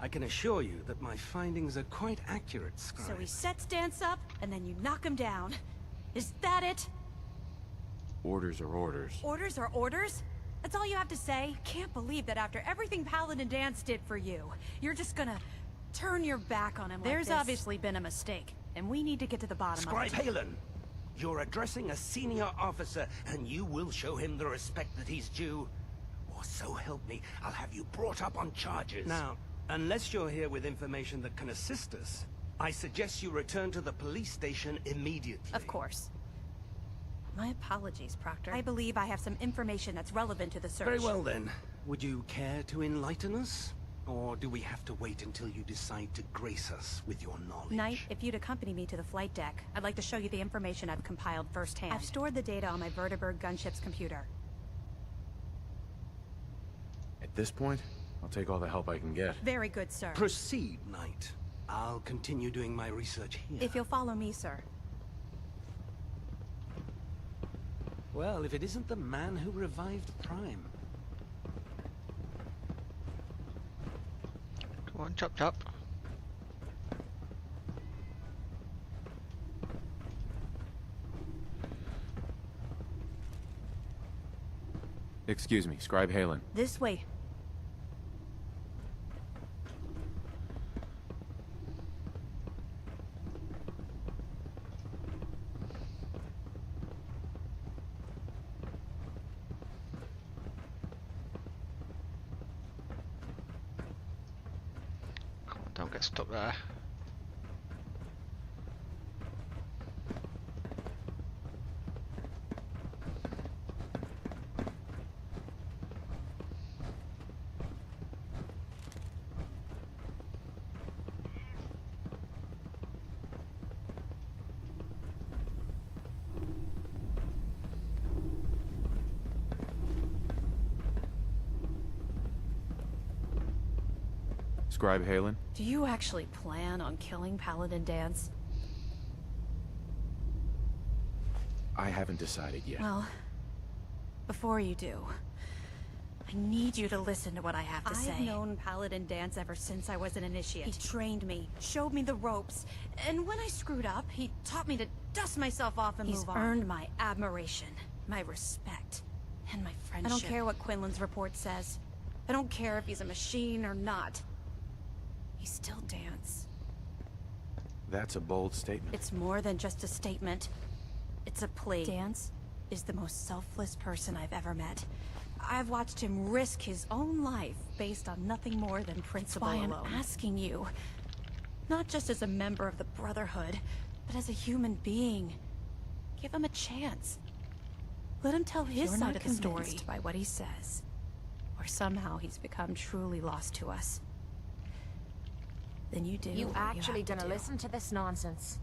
I can assure you that my findings are quite accurate, Scribe. So he sets Dance up, and then you knock him down. Is that it? Orders are orders. Orders are orders? That's all you have to say? Can't believe that after everything Paladin Dance did for you, you're just gonna turn your back on him like this. There's obviously been a mistake, and we need to get to the bottom of it. Scribe Halen, you're addressing a senior officer, and you will show him the respect that he's due. Or so help me, I'll have you brought up on charges. Now, unless you're here with information that can assist us, I suggest you return to the police station immediately. Of course. My apologies, Proctor. I believe I have some information that's relevant to the search. Very well then. Would you care to enlighten us? Or do we have to wait until you decide to grace us with your knowledge? Knight, if you'd accompany me to the flight deck, I'd like to show you the information I've compiled firsthand. I've stored the data on my Vertibird gunship's computer. At this point, I'll take all the help I can get. Very good, sir. Proceed, Knight. I'll continue doing my research here. If you'll follow me, sir. Well, if it isn't the man who revived Prime. Come on, chop chop. Excuse me, Scribe Halen. This way. Don't get stuck there. Scribe Halen? Do you actually plan on killing Paladin Dance? I haven't decided yet. Well, before you do, I need you to listen to what I have to say. I've known Paladin Dance ever since I was an initiate. He trained me, showed me the ropes, and when I screwed up, he taught me to dust myself off and move on. He's earned my admiration, my respect, and my friendship. I don't care what Quinlan's report says. I don't care if he's a machine or not. He's still Dance. That's a bold statement. It's more than just a statement. It's a plea. Dance is the most selfless person I've ever met. I've watched him risk his own life based on nothing more than principle alone. That's why I'm asking you. Not just as a member of the Brotherhood, but as a human being. Give him a chance. Let him tell his side of the story by what he says. Or somehow he's become truly lost to us. Then you do. You actually gonna listen to this nonsense?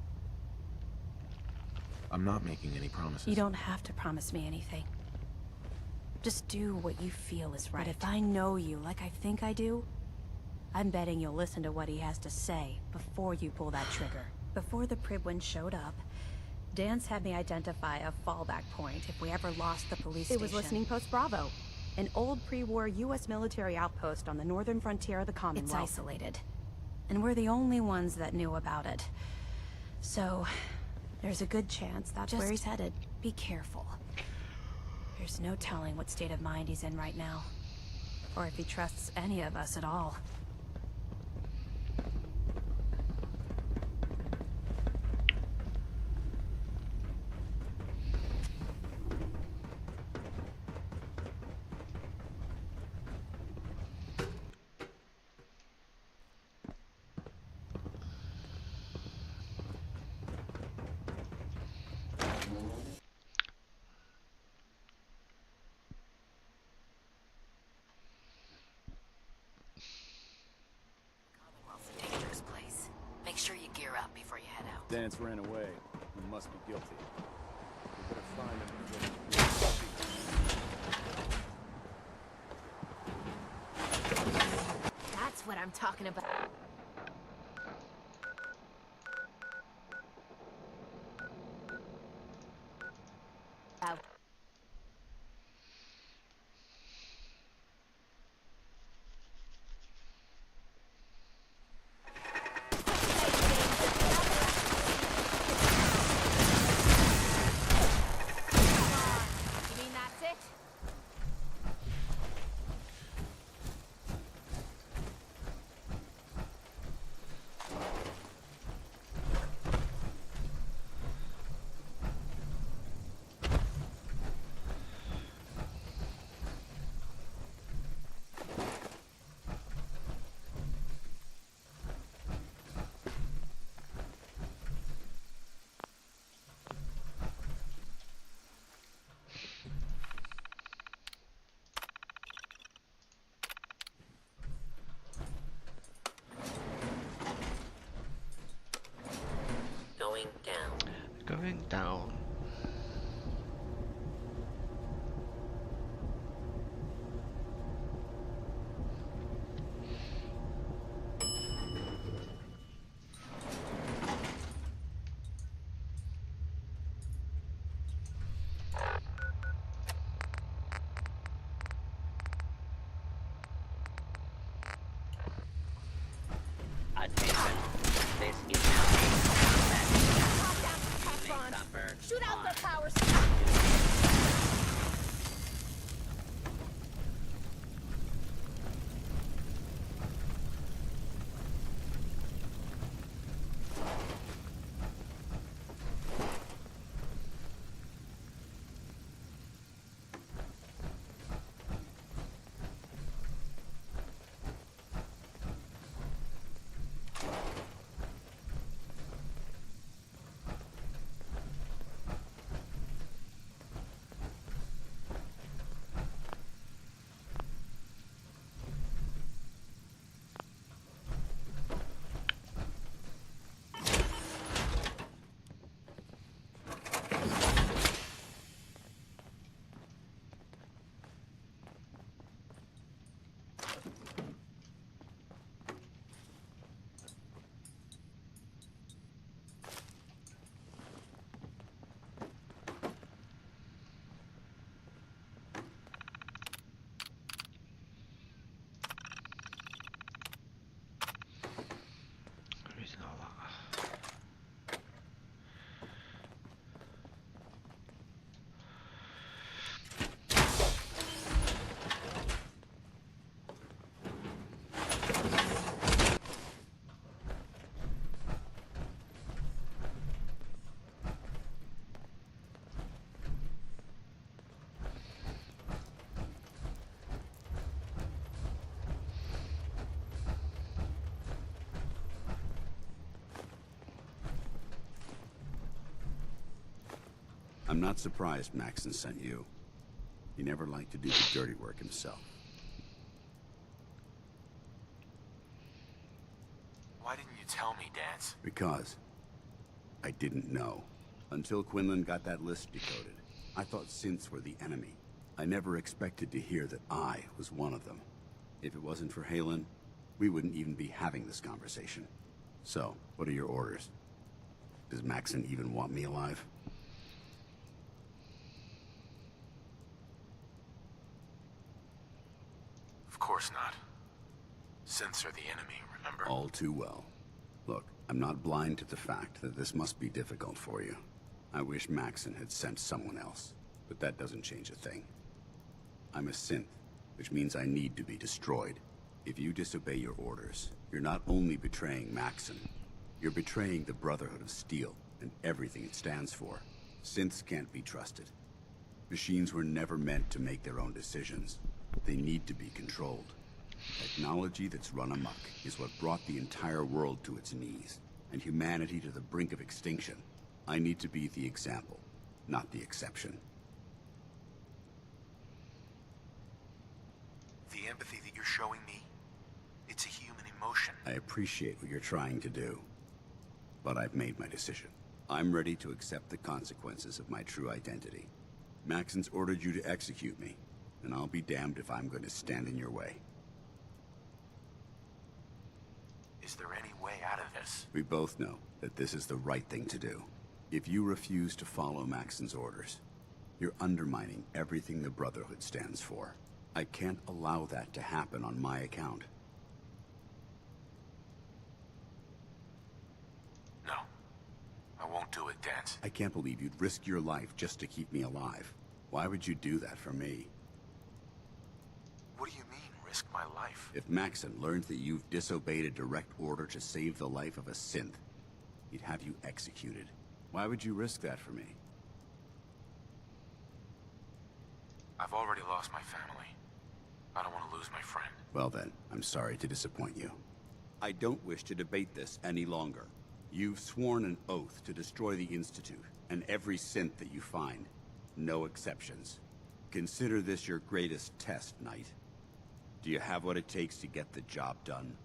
I'm not making any promises. You don't have to promise me anything. Just do what you feel is right. But if I know you like I think I do, I'm betting you'll listen to what he has to say before you pull that trigger. Before the Pribwin showed up, Dance had me identify a fallback point if we ever lost the police station. It was Listening Post Bravo, an old pre-war U.S. military outpost on the northern frontier of the Commonwealth. It's isolated, and we're the only ones that knew about it. So, there's a good chance that's where he's headed. Be careful. There's no telling what state of mind he's in right now, or if he trusts any of us at all. Dance ran away. He must be guilty. We better find him. That's what I'm talking about. Going down. Going down. Attention. This is now shoot out the power I'm not surprised Maxon sent you. He never liked to do the dirty work himself. Why didn't you tell me, Dance? Because I didn't know. Until Quinlan got that list decoded. I thought synths were the enemy. I never expected to hear that I was one of them. If it wasn't for Halen, we wouldn't even be having this conversation. So, what are your orders? Does Maxon even want me alive? Of course not. Synths are the enemy, remember? All too well. Look, I'm not blind to the fact that this must be difficult for you. I wish Maxon had sent someone else, but that doesn't change a thing. I'm a synth, which means I need to be destroyed. If you disobey your orders, you're not only betraying Maxon, you're betraying the Brotherhood of Steel and everything it stands for. Synths can't be trusted. Machines were never meant to make their own decisions. They need to be controlled. Technology that's run amok is what brought the entire world to its knees, and humanity to the brink of extinction. I need to be the example, not the exception. The empathy that you're showing me, it's a human emotion. I appreciate what you're trying to do, but I've made my decision. I'm ready to accept the consequences of my true identity. Maxon's ordered you to execute me, and I'll be damned if I'm going to stand in your way. Is there any way out of this? We both know that this is the right thing to do. If you refuse to follow Maxon's orders, you're undermining everything the Brotherhood stands for. I can't allow that to happen on my account. No. I won't do it, Dance. I can't believe you'd risk your life just to keep me alive. Why would you do that for me? What do you mean, risk my life? If Maxon learns that you've disobeyed a direct order to save the life of a synth, he'd have you executed. Why would you risk that for me? I've already lost my family. I don't want to lose my friend. Well then, I'm sorry to disappoint you. I don't wish to debate this any longer. You've sworn an oath to destroy the Institute, and every synth that you find. No exceptions. Consider this your greatest test, Knight. Do you have what it takes to get the job done?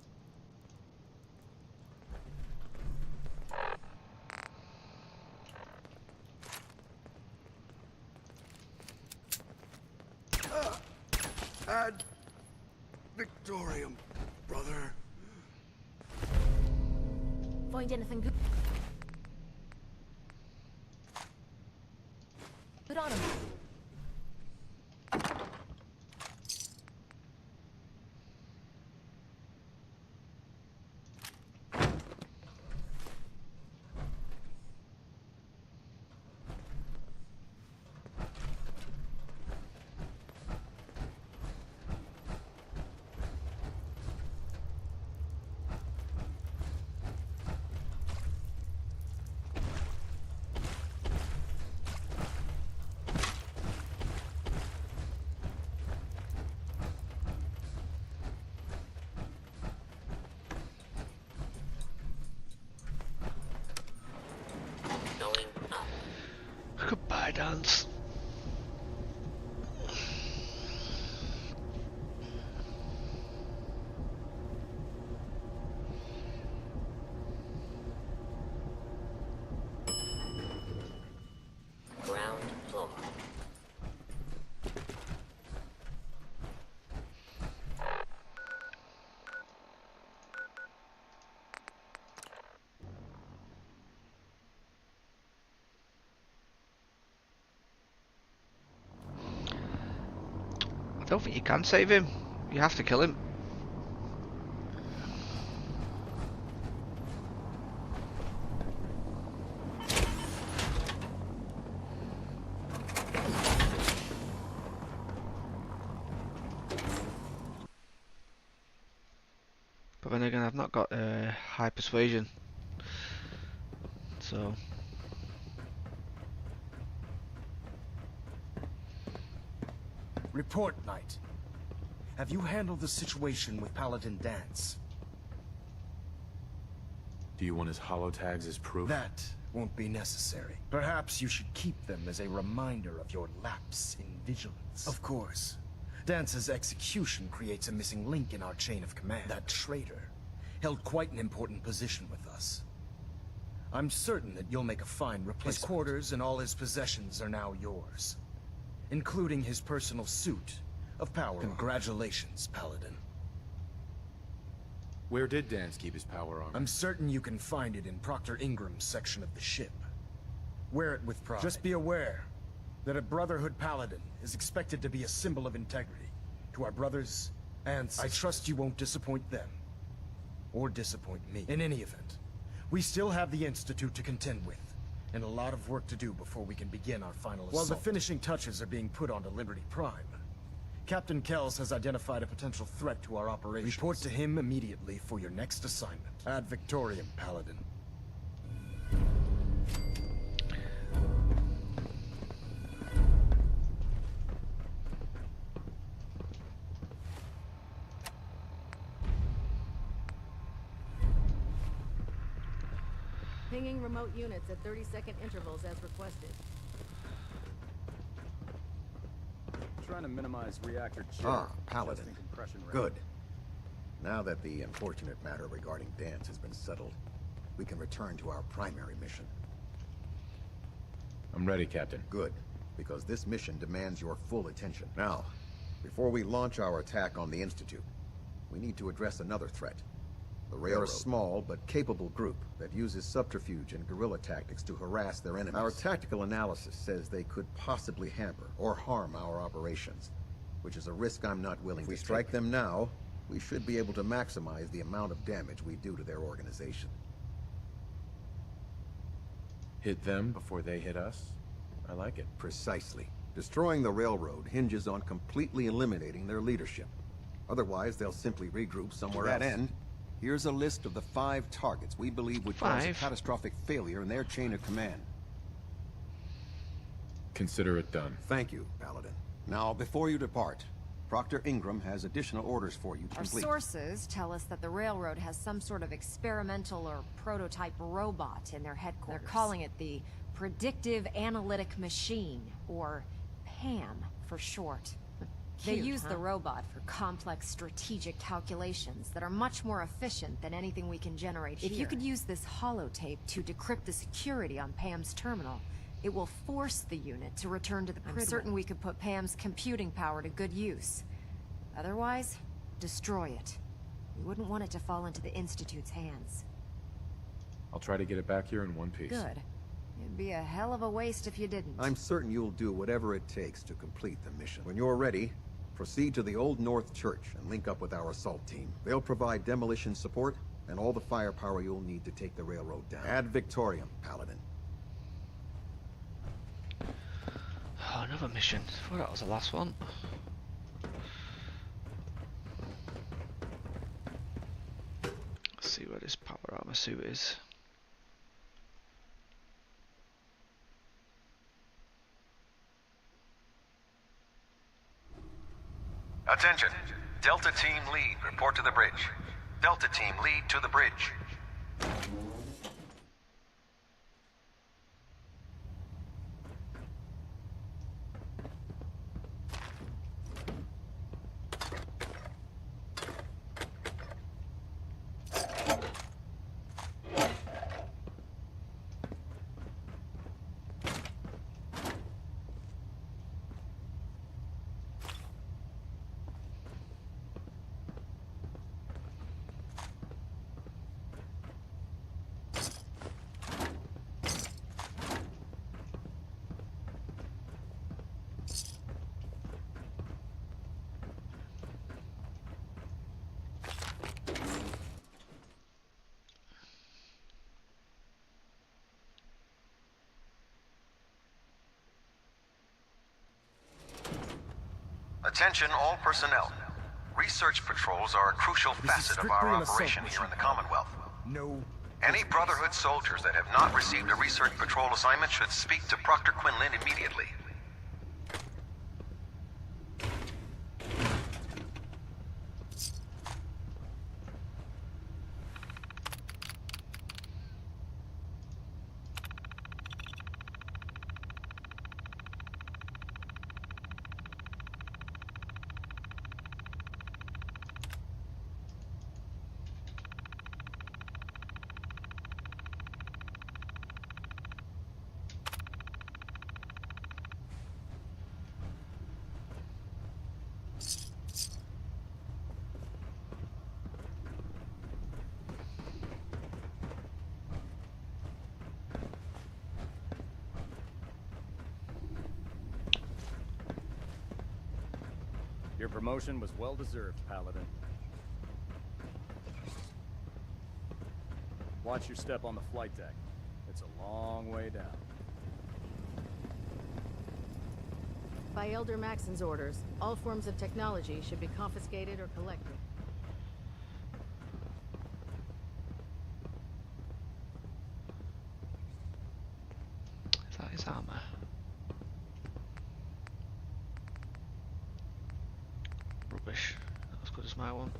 Ad Victorium, brother. Find anything good? Good on him. Goodbye, Dance. Ground floor. I don't think you can save him. You have to kill him. But then again, I've not got high persuasion, so. Report, Knight. Have you handled the situation with Paladin Dance? Do you want his holotags as proof? That won't be necessary. Perhaps you should keep them as a reminder of your lapse in vigilance. Of course. Dance's execution creates a missing link in our chain of command. That traitor held quite an important position with us. I'm certain that you'll make a fine replacement. His quarters and all his possessions are now yours, including his personal suit of power. Congratulations, Paladin. Where did Dance keep his power armor? I'm certain you can find it in Proctor Ingram's section of the ship. Wear it with pride. Just be aware that a Brotherhood Paladin is expected to be a symbol of integrity to our brothers and sisters. I trust you won't disappoint them, or disappoint me. In any event, we still have the Institute to contend with, and a lot of work to do before we can begin our final assault. While the finishing touches are being put onto Liberty Prime, Captain Kells has identified a potential threat to our operations. Report to him immediately for your next assignment. Ad Victoriam, Paladin. Pinging remote units at 30-second intervals as requested. Trying to minimize reactor chill. Ah, Paladin. Adjusting compression rate. Good. Now that the unfortunate matter regarding Dance has been settled, we can return to our primary mission. I'm ready, Captain. Good, because this mission demands your full attention. Now, before we launch our attack on the Institute, we need to address another threat. The Railroad. They're a small but capable group that uses subterfuge and guerrilla tactics to harass their enemies. Our tactical analysis says they could possibly hamper or harm our operations, which is a risk I'm not willing to take. If we strike them now, we should be able to maximize the amount of damage we do to their organization. Hit them before they hit us? I like it. Precisely. Destroying the Railroad hinges on completely eliminating their leadership. Otherwise, they'll simply regroup somewhere else. To that end, here's a list of the 5 targets we believe would cause a catastrophic failure in their chain of command. Consider it done. Thank you, Paladin. Now, before you depart, Proctor Ingram has additional orders for you to complete. Our sources tell us that the Railroad has some sort of experimental or prototype robot in their headquarters. They're calling it the Predictive Analytic Machine, or PAM for short. They use the robot for complex strategic calculations that are much more efficient than anything we can generate here. If you could use this holotape to decrypt the security on Pam's terminal, it will force the unit to return to the prison. I'm certain we could put Pam's computing power to good use. Otherwise, destroy it. We wouldn't want it to fall into the Institute's hands. I'll try to get it back here in one piece. Good. It'd be a hell of a waste if you didn't. I'm certain you'll do whatever it takes to complete the mission. When you're ready, proceed to the Old North Church and link up with our assault team. They'll provide demolition support and all the firepower you'll need to take the railroad down. Ad Victoriam, Paladin. Oh, another mission. Well, that was the last one. Let's see where this power armor suit is. Attention. Delta Team Lead, report to the bridge. Delta Team Lead to the bridge. Attention all personnel. Research patrols are a crucial facet of our operation here in the Commonwealth. No. Any Brotherhood soldiers that have not received a research patrol assignment should speak to Proctor Quinlan immediately. Your promotion was well deserved, Paladin. Watch your step on the flight deck. It's a long way down. By Elder Maxon's orders, all forms of technology should be confiscated or collected. Is that his armor? Rubbish. Not as good as my one.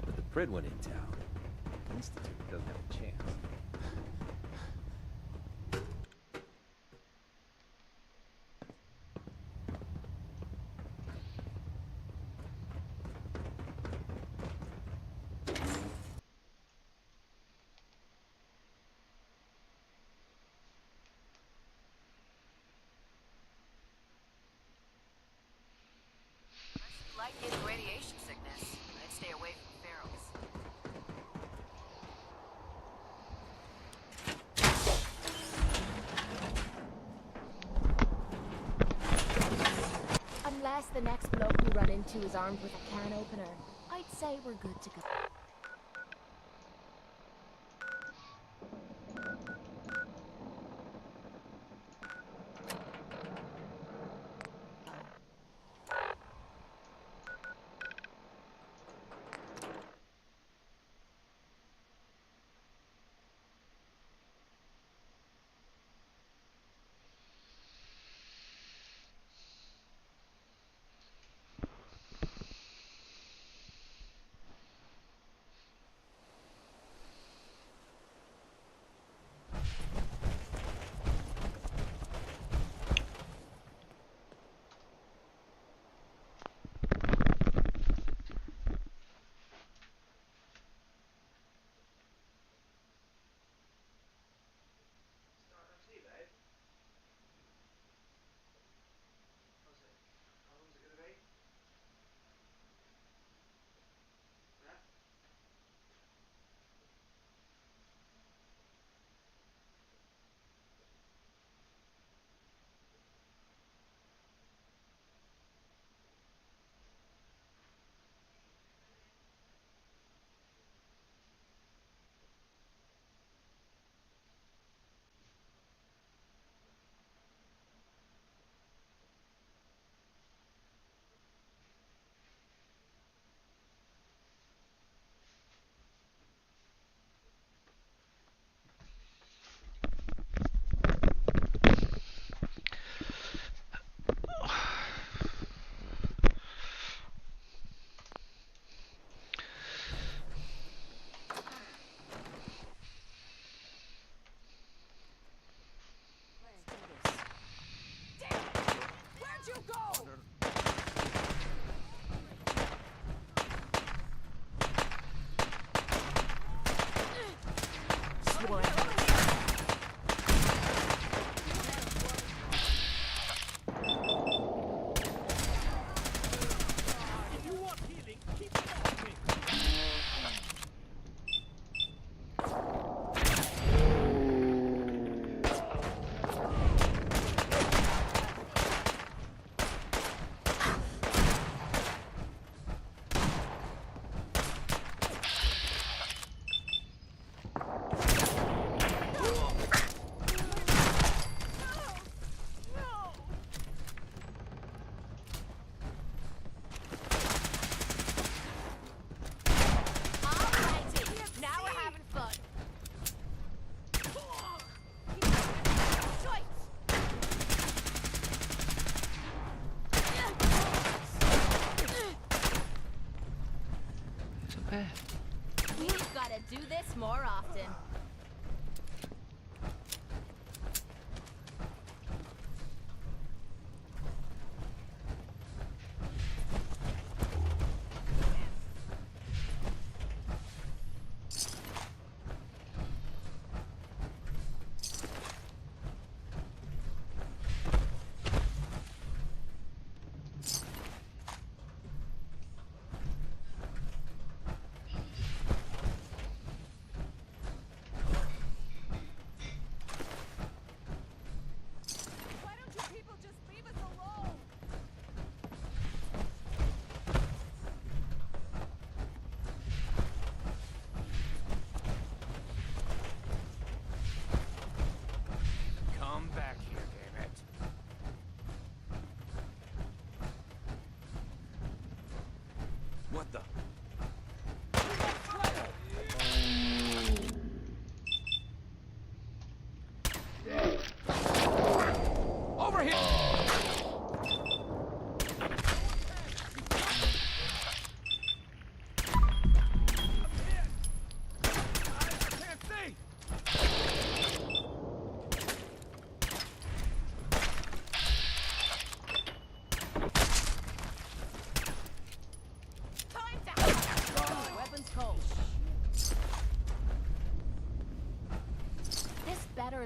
With the Pridwin in town, the Institute doesn't have a chance. Like his radiation sickness, I'd stay away from ferals. Unless the next bloke we run into is armed with a can opener, I'd say we're good to go. We've got to do this more often.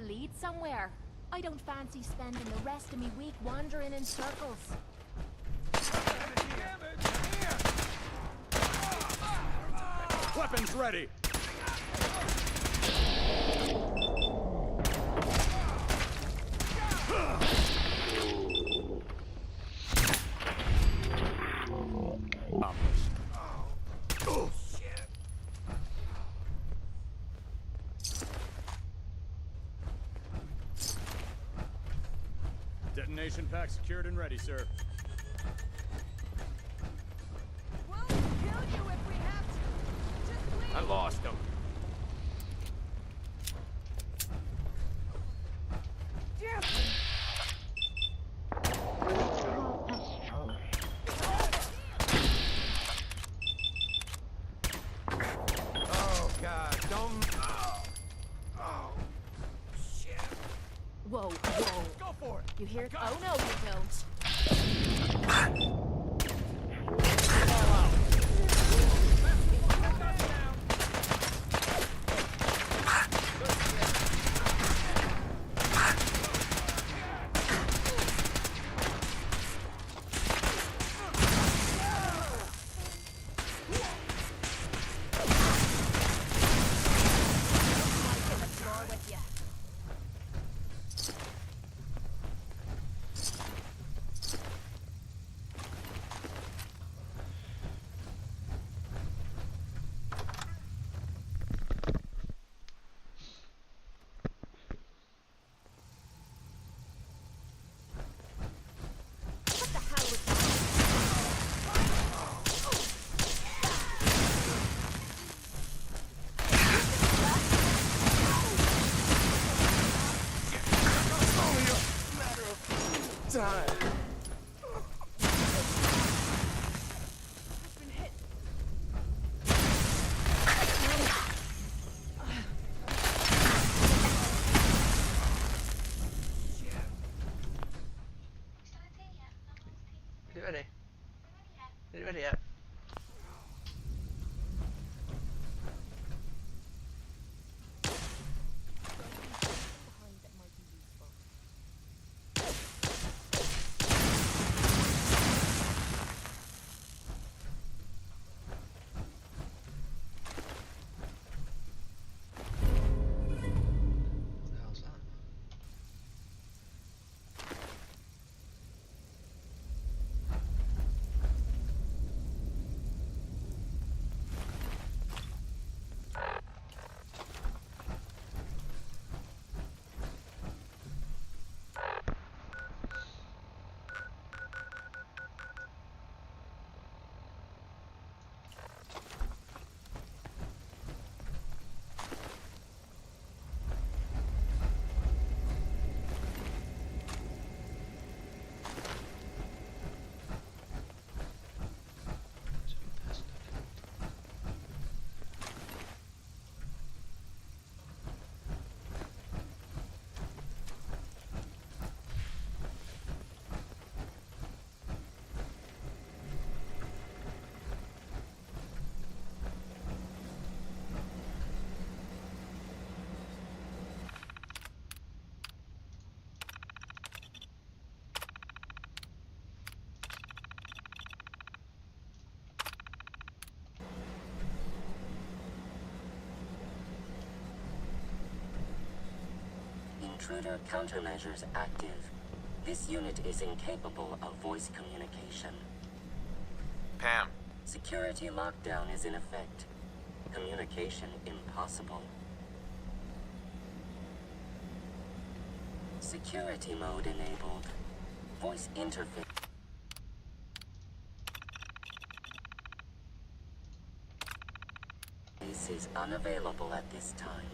lead somewhere. I don't fancy spending the rest of me week wandering in circles. Weapons ready! Oh, shit. Detonation pack secured and ready, sir. We'll kill you if we have to. Just please. I lost him. Damn. Oh, God, don't... Oh, shit. Whoa, whoa. Go for it. You hear it? Oh, no, you don't. Time. You ready? You ready yet? Intruder countermeasures active. This unit is incapable of voice communication. Pam. Security lockdown is in effect. Communication impossible. Security mode enabled. Voice interface. Is unavailable at this time.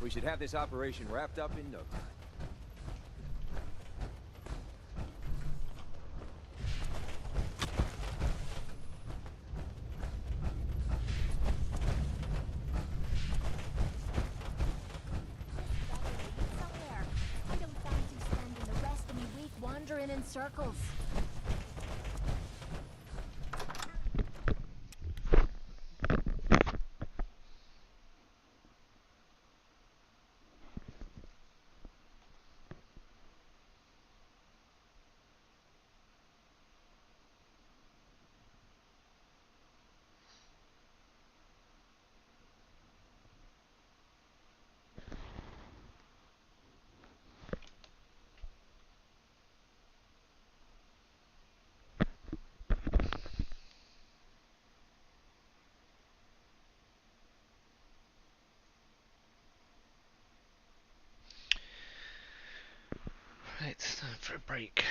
We should have this operation wrapped up in no time. Somewhere. I don't fancy spending the rest of me week wandering in circles. Right, it's time for a break.